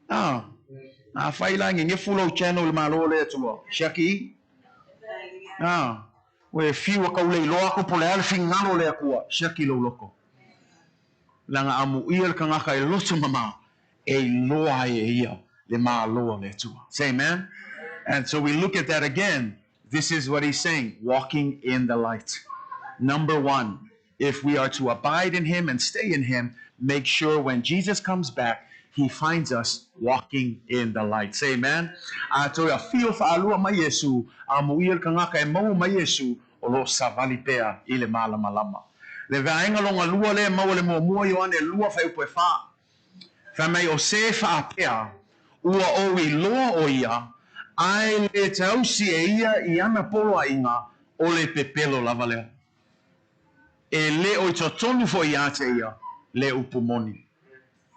A fai la nge fulo channel le maa loa lea tua. Shaki? We fiwa ka ule loa ko pole al fingalo le akua shaki lo loko langa amu ia ka ngaka e loto mama e loa e ia le ma loa le tua. Say amen. And so we look at that again. This is what he's saying, walking in the light. Number one, if we are to abide in him and stay in him, make sure when Jesus comes back he finds us walking in the light. Say amen. To a fio fa alua mai Yesu amu ia ka ngaka e mau mai Yesu o lo savali pea i le malama. Le vaenga longa lua le mau le mua Ioane lua fai upo e wha. Fa mai o se wha pea ua o i loa o ia ai le tausi e ia i ana polo a inga o le pepelo lava lea. E le o i totonu fo ia te ia le upumoni.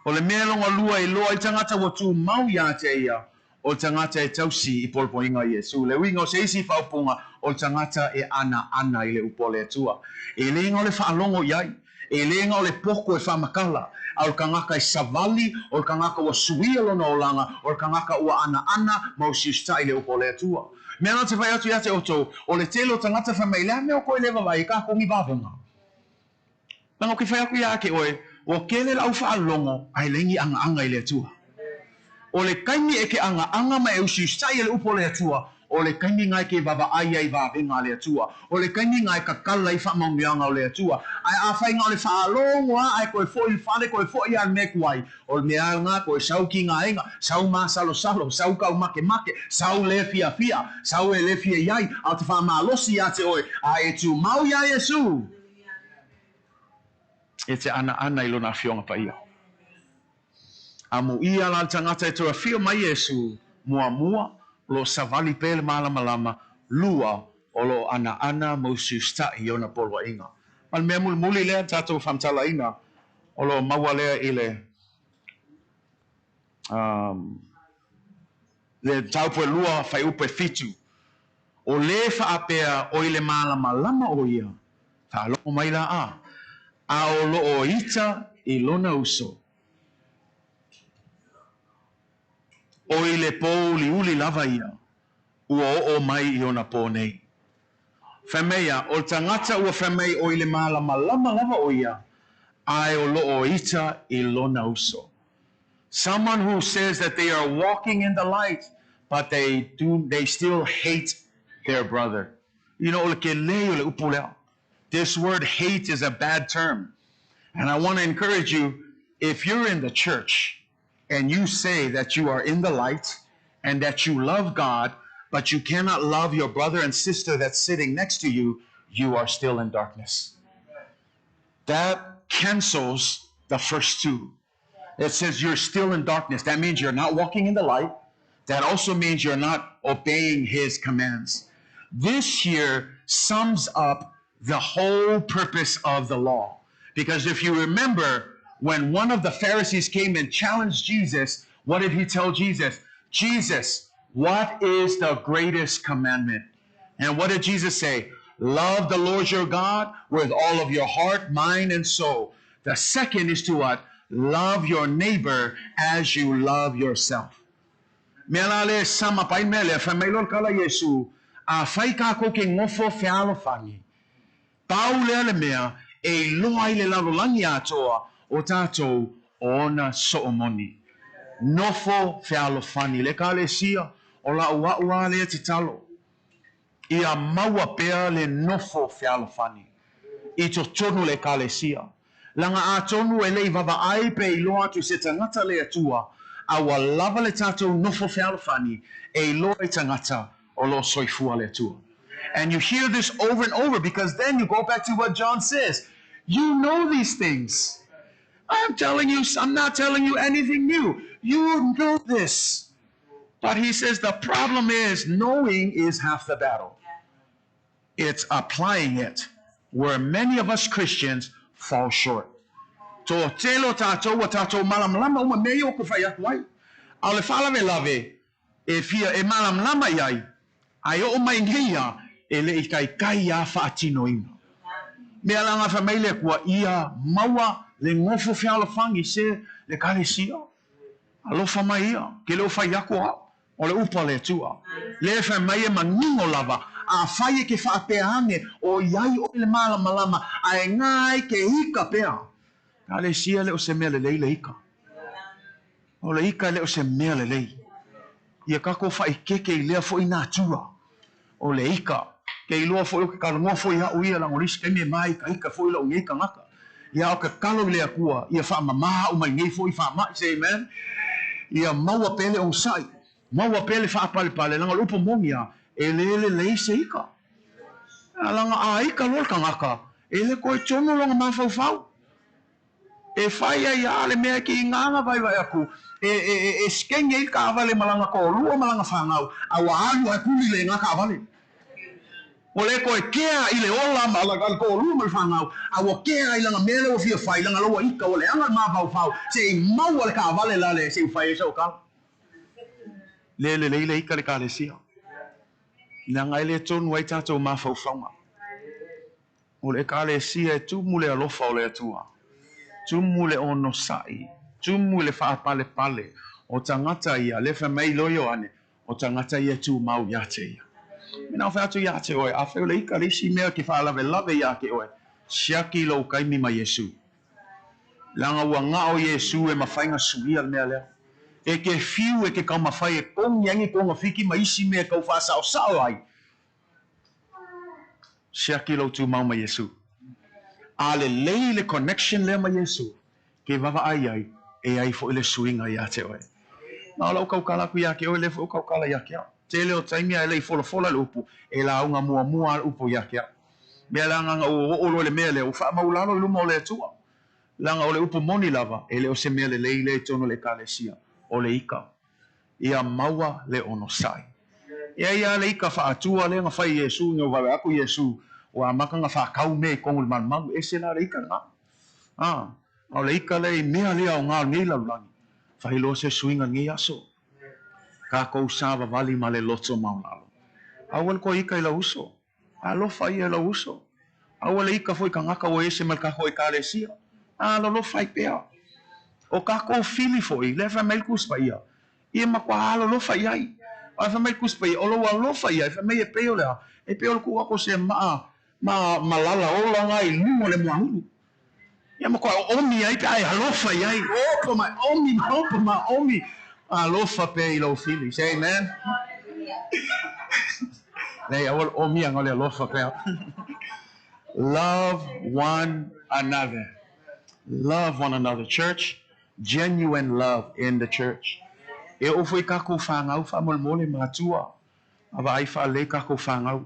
O le mea longa lua i loa i tangata watu mau ia te ia o tangata e tausi i polpo inga Yesu. Le winga o se isi whaupunga o tangata e ana i le upole atua. E le inga o le whaalongo iai. e lenga o le poko e whamakala, a o kangaka e savali, o kangaka ua suia lona o langa, o kangaka ua ana ma o siustai le upo le atua. Mea na te whai atu ia te oto, o le telo tangata whamailea mea o koe lewa vai, ka kongi vāwenga. Nanga ki whai aku ia ke oe, o kele lau whaalongo, ai lengi anga i le atua. O le kaimi e ke anga ma e usi stai le upo le atua, o le kaimi ngai ke vava ai vāwenga le atua, o le kaimi ngai ka kala i whamaungianga o le atua, ai a whainga o le whaalongo ai koe fo i whale, koe fo i an mekuai, o le mea ngā koe sau ki ngā inga, sau mā salo, sau kau make, sau le fia, sau e le fia iai, au te whamalosi a te oe, a e tu mau ia Yesu. E te ana i lona fionga pa ia. Amu ia la tangata e tua fio mai Yesu, mua, lo savali pele malama, lua, o lo ana mo susta i ona polwa inga. Mal mea muli lea tatou whamtala inga, o lo maua lea i le taupo lua whai upe fitu. O le whaapea o i le malama o ia, wha loko mai la a o lo o ita i lona uso. O i le pō uli lava ia, ua o mai i ona pō nei. Whameia, o tangata ua whamei o i le malama lava o ia, ai o lo o ita i lona uso. Someone who says that they are walking in the light, but they still hate their brother. You know, this word hate is a bad term. And I want to encourage you, if you're in the church, and you say that you are in the light and that you love God, but you cannot love your brother and sister that's sitting next to you, you are still in darkness. That cancels the first two. It says you're still in darkness. That means you're not walking in the light. That also means you're not obeying his commands. This here sums up the whole purpose of the law. Because if you remember, when one of the Pharisees came and challenged Jesus, what did he tell Jesus? Jesus, what is the greatest commandment? And what did Jesus say? Love the Lord your God with all of your heart, mind, and soul. The second is to what? Love your neighbor as you love yourself. Melale sama pai mele fa melol kala Yesu a fai ka ko ke ngofo fealo fangi. Paule le mea e loai le lalolangi atoa o tātou ona soomoni. Nofo fealofani. Le ka le sia o la ua le te talo. Ia maua pea le nofo fealofani. I to tonu le ka le sia. Langa a tonu e lei vava ai pe i loa tu se tangata le atua. Awa lava le tātou nofo fealofani e loa i tangata o lo soifua le atua. And you hear this over and over because then you go back to what John says. You know these things. I'm not telling you anything new. You know this. But he says the problem is knowing is half the battle. It's applying it where many of us Christians fall short. To telo tato wa tato malam lama uma meio ko fai wai. Ale fala me lave e fia e malam lama yai. Ai o mai ngia ele i kai ya fa tino ina. Me alanga família kua ia maua le ngofo fiala fangi se le kalesia. Alo famaia ke lo fai ako o le upa le tua. Le famaia mangingo lava a fai ke fa peange o iai o le malama ai ngai ke hika pea. Kalesia le o se mele le hika. O le hika le o se mele le. Ia kako fai keke i lea fo ina tua. O le hika ke iloa fo ke kalongo fo ia uia la ngoris ke me mai ka ika fo ila unge ka ngaka ia o ke kalo le akua ia fa mama o mai nei fo i fa ma say amen ia maua pele on sai maua pele fa pale langa lupo mongia ele se ika langa a ika lo ka ngaka ele ko chono longa ma fau e fai ia le me ki nganga vai aku e skenge ka vale malanga ko lu malanga fa ngau awa alu aku le ngaka vale ole ko kea ile ola malagal ko lu mal fangau awo kea ile nga mele o fia fai nga lo ika ole anga ma fau se mau ole ka vale la le se fai so ka le ika le ka le sia na nga ile ton wai tato ma fau fanga O le kalesia e tumu le alofa o le atua. Tumu le ono sai. Tumu le whaapale pale. O tangata ia, le whamei loio ane. O tangata ia tu mau iate ia. Mina o whaatu iate oe, a wheu le ika risi mea ki whaalawe lawe iake oe. Siaki lo kaimi ma Yesu. Langa ua ngā o Yesu e mawhainga suia mea lea. E ke fiu e ke kau mawhai e kong yangi konga whiki ma isi mea kau whaasao sao ai. Siaki lo tu mau ma Yesu. A le lei le connection lea ma Yesu. Ke wawa ai ai, e ai fo ile suinga iate oe. Nā lau kaukala ku iake oe le fo kaukala iake au. Te leo taimia e lei fola le upu, e la unga mua al upu iake au. Mea langa o olo le mea leo, wha maulano luma o le atua. Langa o le upu moni lava, e leo se mea le lei le tono le kalesia, o le ika. Ia maua le ono sai. Ia le ika wha atua le nga whai Yesu, ngau wawe aku Yesu, o a maka nga wha kau me kongu le manmangu, e se la le ika nga. O le ika le mea lea o ngā ngei laulangi. Whahilo se suinga ngi aso. Ka kou sāwa wali ma le loto maunalo. Awal ko ika i la uso. Alofa ia la uso. Awal ika foi ka ngaka o ese mal ka hoi ka le sia. Lo fai pea. O ka kou fili foi, le fa mel kus pa ia. Ia makwa lo fai ai. A fa mel kus pa ia, o lo fai ai, fa me e peo lea. E peo le kua ko se malala o la ngai lumo le muangulu. Ia makwa omi ai pe ai alofa ai. Opa ma omi. Alofa pe i lo fili. Say amen. Nei, awal omi ang ole alofa pe. Love one another. Love one another. Church, genuine love in the church. E ofo i kako whangau whamolmole mga tua. Awa ai wha le kako whangau.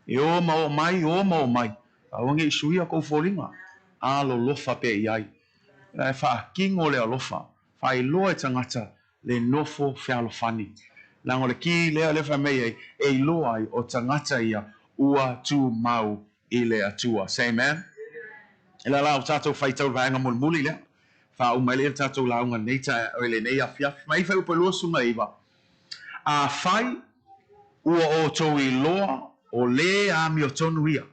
E o mao mai. Awange i sui a kou whoringa. Alo lofa pe i ai. E wha kingo le alofa. Wha i loa e tangata le nofo whialofani. Lango le ki lea le wha mei e loa ai o tangata ia ua tu mau i le atua. Say amen. E la lau tātou whaitau vaenga mulmuli lea. Wha umaile e tātou launga neita o le nei a fiaf. Mai whai upa lua sunga iwa. A whai ua o tau i loa o le a mi o tonu ia.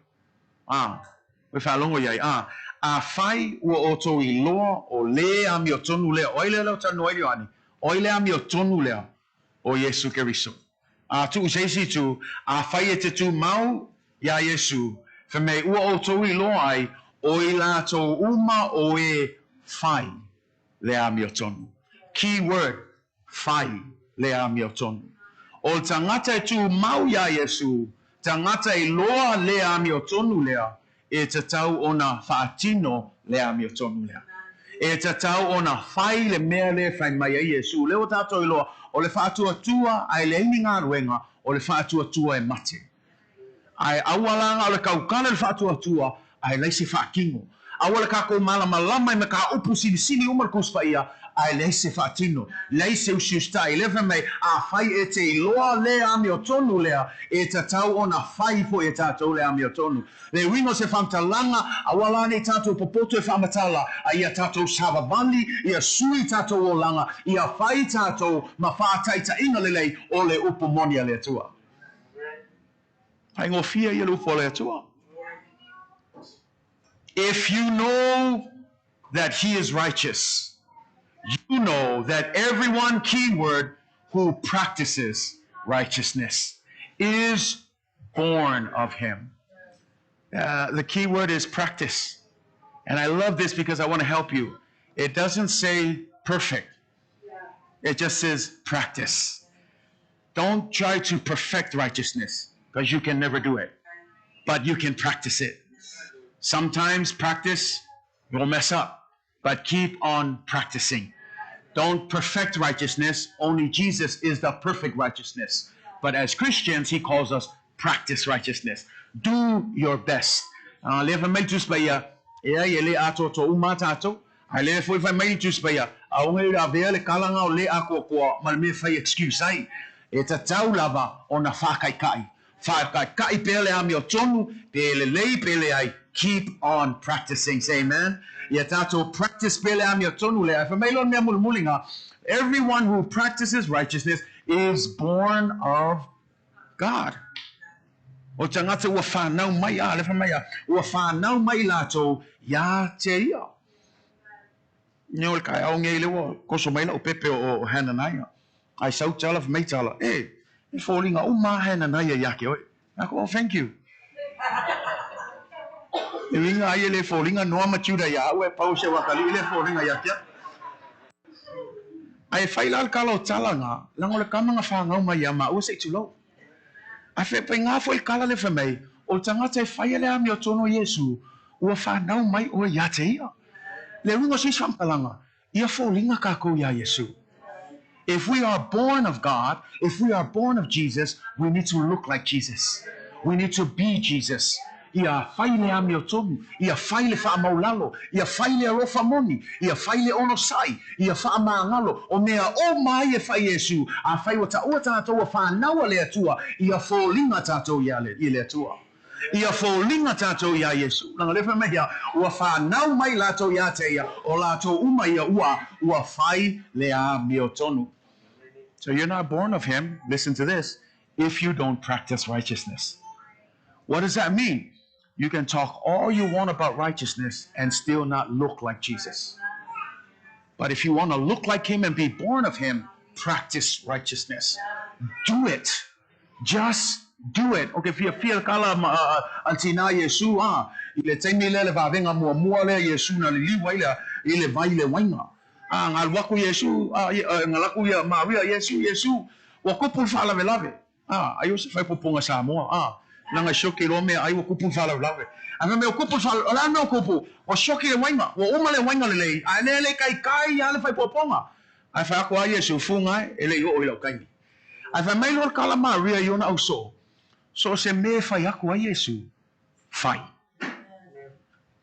We whalongo iai. A whai ua o tau i loa o le a mi o tonu lea. Oile leo tanu oile ani. Oile a mi o tonu lea o Yesu Keriso. Tu useisi tu, a whai e te tu mau ia Yesu. Whamei ua o tau i loa ai, o i la tau uma o e whai le a mi o tonu. Key word, whai le a mi o tonu. O tangata e tu mau ia Yesu, tangata i loa le a mi o tonu lea, e te tau o na whaatino le a mi o tonu lea. E te tau o na whai le mea le whai mai a Yesu. Leo tātou i loa, o le whaatua tua ai le ini ngā ruenga, o le whaatua tua e mate. Ai awalanga o le kaukana le whaatua tua, ai leise whaakingo. Awala kako malama me ka upu sini umar kuspa ia, ai leise whaatino. Leise usiustai, lewe mei, a whai e te iloa le ami o tonu lea, e te tau o na whai po e tātou le ami o tonu. Le wino se whamtalanga, awala ne tātou popoto e whamatala, a ia tātou savavali, ia sui tātou o langa, ia whai tātou ma whaataita inga lelei o le upu monia le tua. Pai ngofia ia le upu le tua. If you know that he is righteous, you know that everyone, keyword, who practices righteousness is born of him. The key word is practice. And I love this because I want to help you. It doesn't say perfect. It just says practice. Don't try to perfect righteousness because you can never do it. But you can practice it. Sometimes practice will mess up, but keep on practicing. Don't perfect righteousness. Only Jesus is the perfect righteousness. But as Christians, he calls us practice righteousness. Do your best. Leva mai tus baya. Ea ele ato to umatato. Ale foi vai mai tus baya. Aunge la vele kalanga o le ako ko mal me fai excuse ai. E ta tau lava ona fakai kai. Fakai kai pele ami o tonu pele lei pele ai. Keep on practicing. Say amen. Ia tato practice pele ami o tonu le. Fa mai lon me mulmulinga. Everyone who practices righteousness is born of God. O tangata ua whanau mai a, le whamai a, ua whanau mai lato, ia te ia. Nio le kai au ngei lewa, koso mai la o pepe o Hananiah. Ai sau tala whamai tala, e fōlinga o ma Hananiah yake oi. Ako, oh, thank you. E winga ai le fōlinga noa matiuda ia, ue pau se wakali, le fōlinga yake. Ai whaila kala o tala ngā, lango le kamanga whangau mai a ma ua se tulau. A fe pe ngā fo i kala le whamei, o tangata e whaia le ami o tono Yesu, ua whanau mai o ia te ia. Le runga si sampalanga, ia fōlinga kako ia Yesu. If we are born of God, if we are born of Jesus, we need to look like Jesus. We need to be Jesus. Ia whai le ami o tonu, ia whai le wha maulalo, ia whai le arofa moni, ia whai le ono sai, ia wha maangalo, o mea o mai e whai Yesu, a whai wa ta ua tātou a whanaua le atua, ia fōlinga tātou ia le atua. Ia fōlinga tātou ia Yesu. Nanga lewa mea, ua whanau mai lātou ia te ia, o lātou uma ia ua whai le ami o tonu. So you're not born of him, listen to this, if you don't practice righteousness. What does that mean? You can talk all you want about righteousness and still not look like Jesus. But if you want to look like him and be born of him, practice righteousness. Do it. Just do it. Okay, if you feel kala antina Yesu ile taimi le vavenga mua le Yesu na liwa ile vai le wainga. Ngal waku Yesu ngalaku ya Maria Yesu wa kupul fala velave. Ayo se fai poponga Samoa. Nanga shoki lo me ai wa kupul fala velave. Anga me kupul fala la no kupu. Wa shoki le wainga. Wa uma le wainga le. Ale kai ya le fai poponga. Ai fa ko Yesu funga ele yo ilo kai. Ai fa mai lo kala Maria yo na uso. So se me fai aku a Yesu. Fai.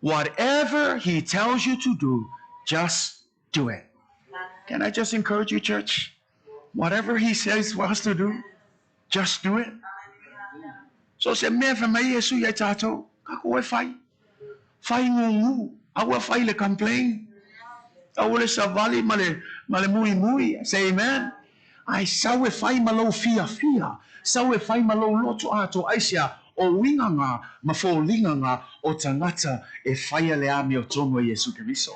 Whatever he tells you to do, just do it. Can I just encourage you, church? Whatever he says for us to do, just do it. So se me fa mai Yesu ya tato, kako e fai. Fai ngungu, awa fai le complain. Awa le savali male mui. Say amen. Ai sau e fai malo fia. Sau e fai malo loto ato aisia o winganga mafōlinganga o tangata e fai le ami o tono Yesu Keriso.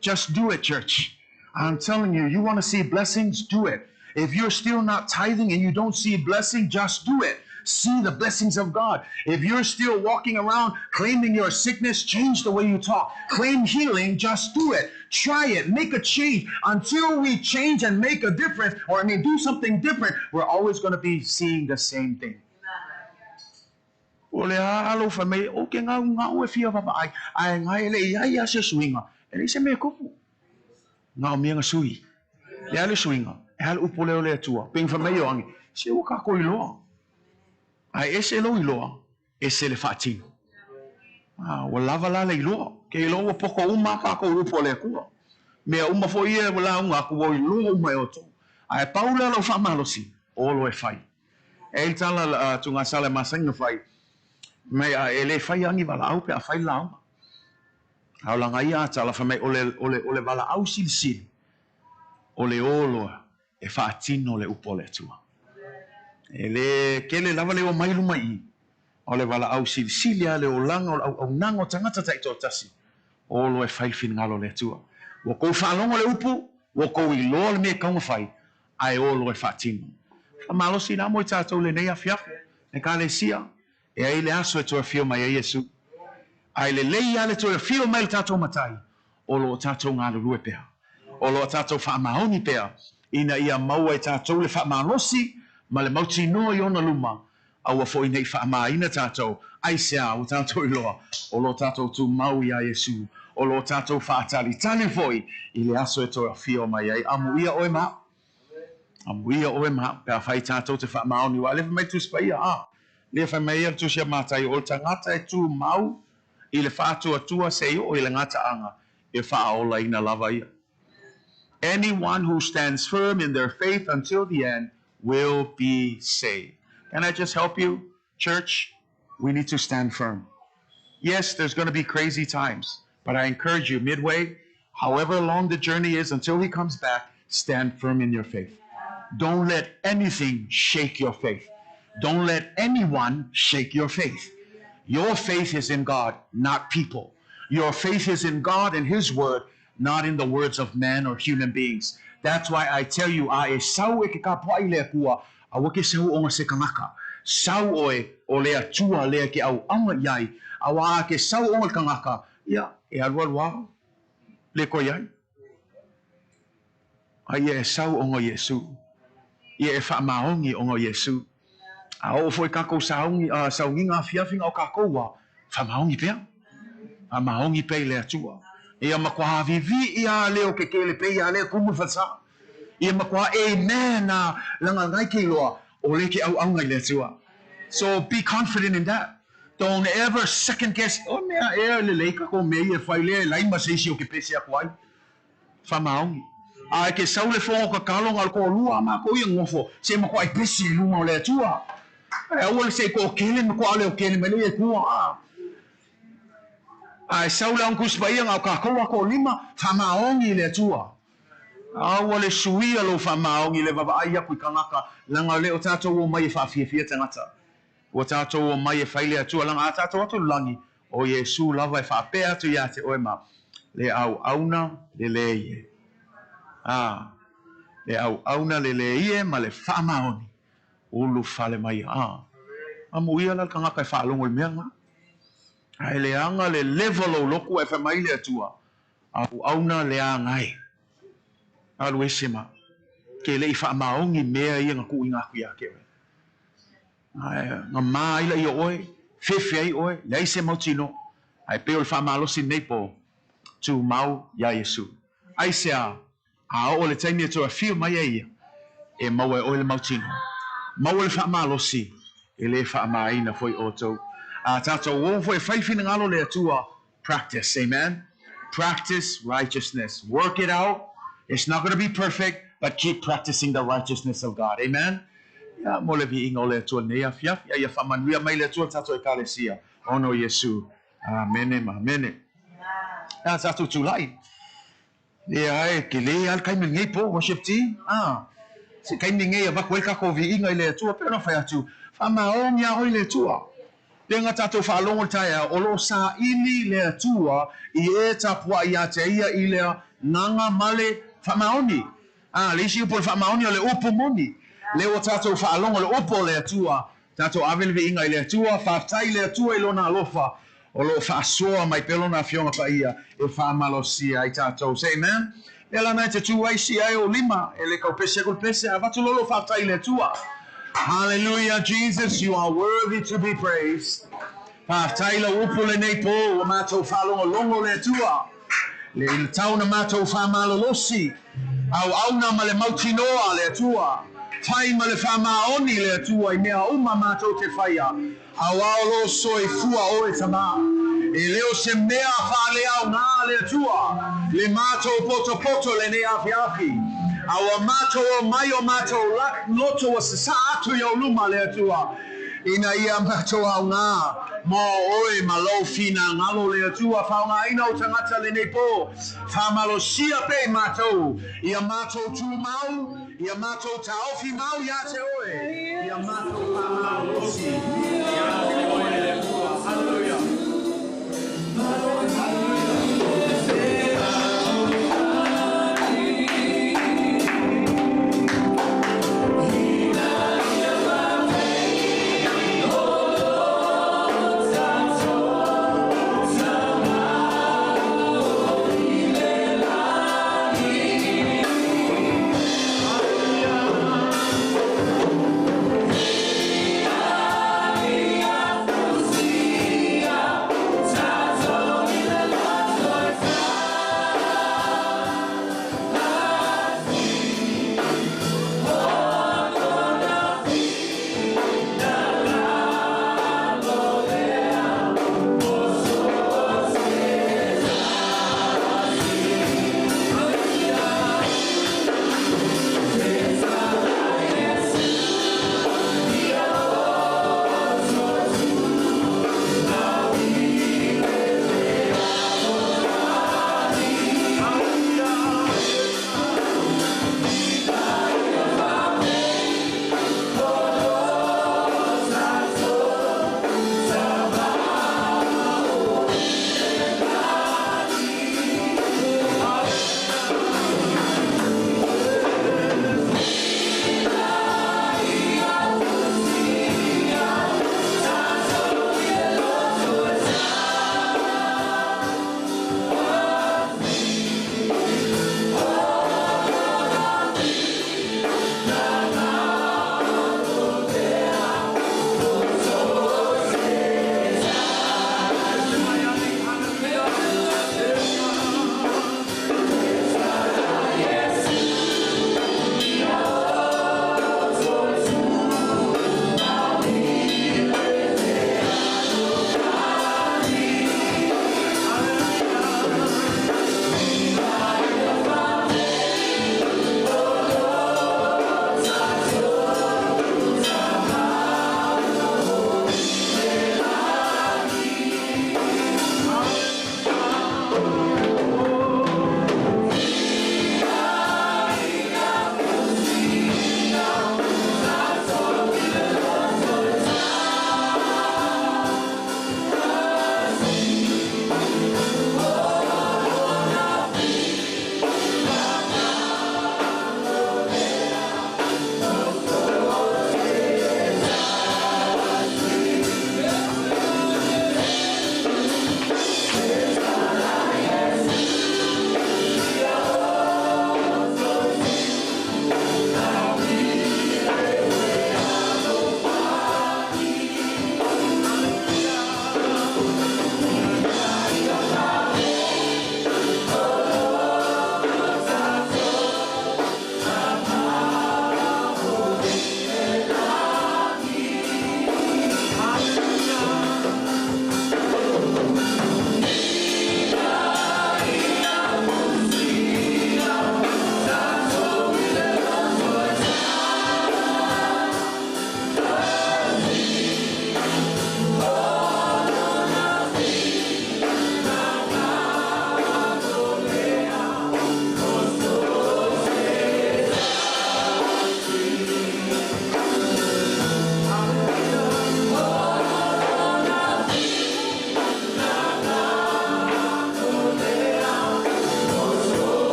Just do it, church. I'm telling you, you want to see blessings? Do it. If you're still not tithing and you don't see blessing, just do it. See the blessings of God. If you're still walking around claiming your sickness, change the way you talk. Claim healing, just do it. Try it. Make a change. Until we change and make a difference, do something different, we're always going to be seeing the same thing. Ole alo fa me o ke ngau e fia papa ai ngai le ia se swinga. Ele se me kopu. Ngau mi nga sui. Le ale swinga. Hal upole ole tua. Ping fa me yo angi. Se o ka ko ilo. Ai ese lo iloa, ese le fatino. O lava la le iloa, ke iloa poko uma ka ko upo le kua. Mea uma fo ia wala unga ku o iloa uma e oto. Ai paula lo fa malosi, o lo e fai. E il tala tunga sale masanga fai. Mea ele fai angi wala au pe a fai la uma. Hau langa ia tala fa me ole wala au sil. Ole olo e fatino le upo le tua. Ele kele lava le o mai luma I. O le wala au silsilia le o langa o nango tangata taito tasi. O lo e fai fin ngalo le tua. Wo kou whalongo le upu, wo kou I loa le mea kaunga fai, ai o lo e whatino. Malo si na mo I tātou le nei a fiafu, ne ka le sia, e ai le aso e toa fio mai a Yesu. Ai le lei ale toa fio mai le tātou matai, o lo tātou ngalo lue pea. O lo tātou whaamaoni pea, ina ia maua e tātou le whaamanosi, ma le mauti noa I ona luma, aua fo I nei whaamaina tātou, ai sea o tātou iloa, o lo tātou tu mau I a Yesu, o lo tātou whaatali tani foi, I le aso e toa fio mai ai, amu ia oe ma, pea whai tātou te whaamaoni, wa lewa mai tu spaia, lewa whai mai tu sia mātai, o tangata e tu mau, I le whātua tua se o I le ngata anga, e whaola ina lava ia. Anyone who stands firm in their faith until the end will be saved. Can I just help you, church? We need to stand firm. Yes, there's going to be crazy times, but I encourage you, midway, however long the journey is until he comes back, stand firm in your faith. Don't let anything shake your faith. Don't let anyone shake your faith. Your faith is in God, not people. Your faith is in God and His word, not in the words of men or human beings. That's why I tell you, a sau e ke kapai lea kua, a wake sau o se kangaka. Sau oe o lea tua lea ke au anga iai, a wa ke sau o kangaka. Ia, e alua le ko iai. A ia e sau o Yesu. Ia e wha maongi o Yesu. A o foi kako saungi ngā whiawhinga o kako wa, wha maongi pia. A maongi pei lea tua. Ia makwa havivi ia leo ke kele pei ia leo kumu whatsa. Ia makwa amen na langa ngai ke loa o le ke au ngai lea tua. So be confident in that. Don't ever second guess. Oh mea ea le leika ko mea ia whai lea lai maseisi o ke pese a kwai. Wha maongi. A ke sau le whongo ka kalonga al ko lua ma ko ia ngofo. Se makwa i pese luma o lea tua. E ua le se ko kele makwa leo kele me lea kua. Ai sau la ngkus ba ia ngau ka koa ko lima whamaongi le tua. Awa le suia lo whamaongi le vava aia kui kangaka langa le o tātou o mai e whawhiawhia tangata. O tātou o mai e whaile atua langa a tātou atu langi o Yesu lava e whapea atu ia te oema le au auna le le ie. Le au auna le le ie ma le whamaoni ulu whale mai Amu ia la kangaka e whaalongo le meanga. Ai le anga le level o loku e whamai le atua. Au auna le angai. Alu e sema. Ke le i whaamaongi mea ia ngā kui ngā kui a kewe. Ai ngā maila i oe. Whiwhi ai oe. Le ai se mautino. Ai peo le whaamalosi neipo. Tu mau ia Yesu. Ai se a o le taimi atua whiu mai ia. E mau e oe le mautino. Mau le whaamalosi. E le whaamaina foi o tau. Tātou o foi whaiwhina ngalo le atua. Practice, amen? Practice righteousness. Work it out. It's not going to be perfect, but keep practicing the righteousness of God, amen? Ia mo le vi ingo le atua nea fiaf. Ia whamanuia mai le atua tātou e kālesia. Ono Yesu. Amene, amene. Ia tātou tūlai. Ia e ke le al kai ngei po, worship team. Se kai ngei a waku e kako vi inga i le atua, pero no whai atu. Whamaongia hoi le atua. Le ngā tātou whaalongo taia, o lo sa ili le atua i e tapua i a te ia i lea nganga male whamaoni. Le isi upo le whamaoni o le upo moni. Le o tātou whaalongo le upo le atua, tātou awelewe inga i le atua, whaftai le atua i lona alofa, o lo whaasoa mai pelona fionga pa ia e whaamalosia i tātou. Say amen? Le lana te tuai si ai o lima, e le kau pese kul pese, a watu lolo whaftai le atua. Hallelujah, Jesus, you are worthy to be praised. Taila upule nei po, o mātou whalongo longo le tua. Le tauna mātou whamalolosi. Au auna ma le mautinoa le tua. Whai ma le whamaoni le tua i mea uma mātou te whaia. Au aolo soi fua o e tama. E leo se mea whale au ngā le tua. Le mātou poto poto le ne api api. Awa mato o mai o mato loto o sa atu yo luma le atua. Ina ia mato au ngā. Mo oe malo fina ngalo le atua. Whao ngā ina o tangata le nepo. Whamalo sia pe mato. Ia mato tu mau. Ia mato taofi mau ia te oe. Ia mato whamalo losi. Ia te oe le atua. Hallelujah. Hallelujah.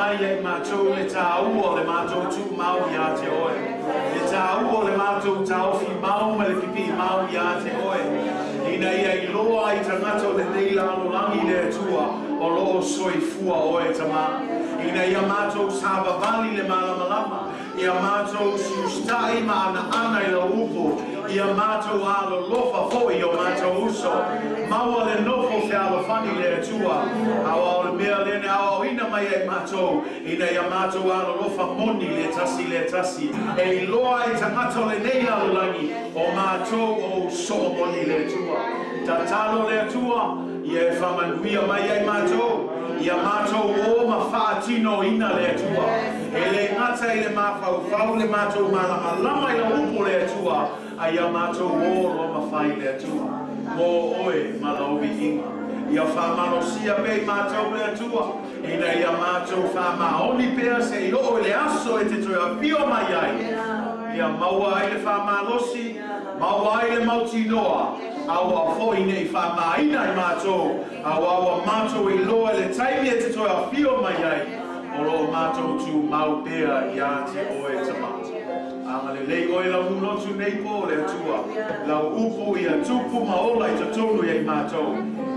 mai e mātou le tāua le mātou tū mau ia te oe. Le tāua le mātou tāofi mau ma le pipi mau ia te oe. Ina ia I loa I tangata le nei lalo langi le tua o loo soifua oe tama. Ina ia mātou sābavali le malamalama. Ia mātou siustai ma ana I la upo. Ia mātou alo lofa foi o mātou uso. Maua le nofo te alo fani le tua. Awa o le mea lene awa o ina mai e mātou. Ina ia mātou alo lofa moni le tasi. E loa I tangata le nei alo langi o mātou o so moni le tua. Ta talo le tua. Ia e whamanuia mai e mātou. Ia mātou o ma whaatino ina le tua. E le ngata I le mawhau le mātou malama I la upo le tua. A ia mātou o lo ma whai le tua. Mo oe malaovi inga. Ia whamalosia pe mātou le tua. Ina ia mātou whamaoni pea se I o le aso e te toia pio mai ai. Ia maua ai le whamalosi. Maua ai le mauti noa. Awa foi nei whamaina I mātou. Awa mātou I loa le taimi e te toia pio mai ai. O lo mātou tu mau pea I a te oe tamata. Anga le lei oe lau nunotu nei po le tua. Lau upu I a tupu maola I te tonu I mātou.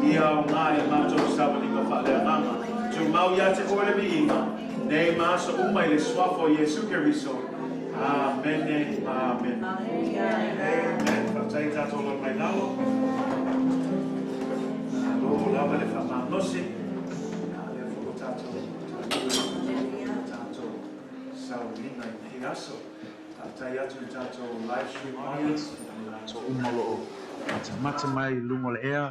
Ia o ngā I mātou sawalinga whale anganga. Tu mau ia te oe le mi inga. Nei māsa umai le swafo Jesu Keriso. Amen. Amen. Amen. Whatai tātou lo mai nao. Lo lawa le whamanosi. Le fuko tātou. Tātou saulinga I te aso. Tātai atu tātou livestream audience. Tātou umalo o. Mata mai lungo le ea.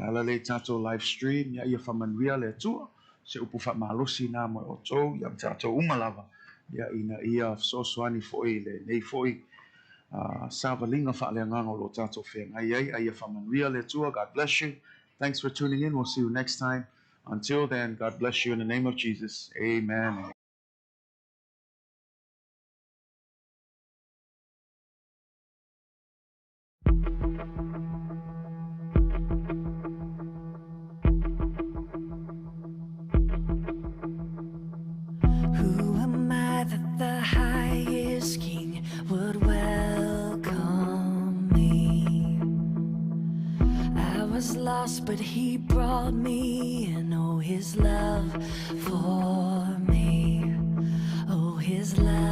Ala le tātou livestream. Ia ia whamanuia le tua. Se upu whamalosi nā mo o tō. Ia tātou umalawa. Ia ina ia sosoani foi le nei foi savalinga whaaleanganga o lo tātou whenga ai ia whamanuia le tua. God bless you. Thanks for tuning in. We'll see you next time. Until then, God bless you in the name of Jesus. Amen.
Who am I that the highest king would welcome me? I was lost, but he brought me in. Oh, his love for me. Oh, his love.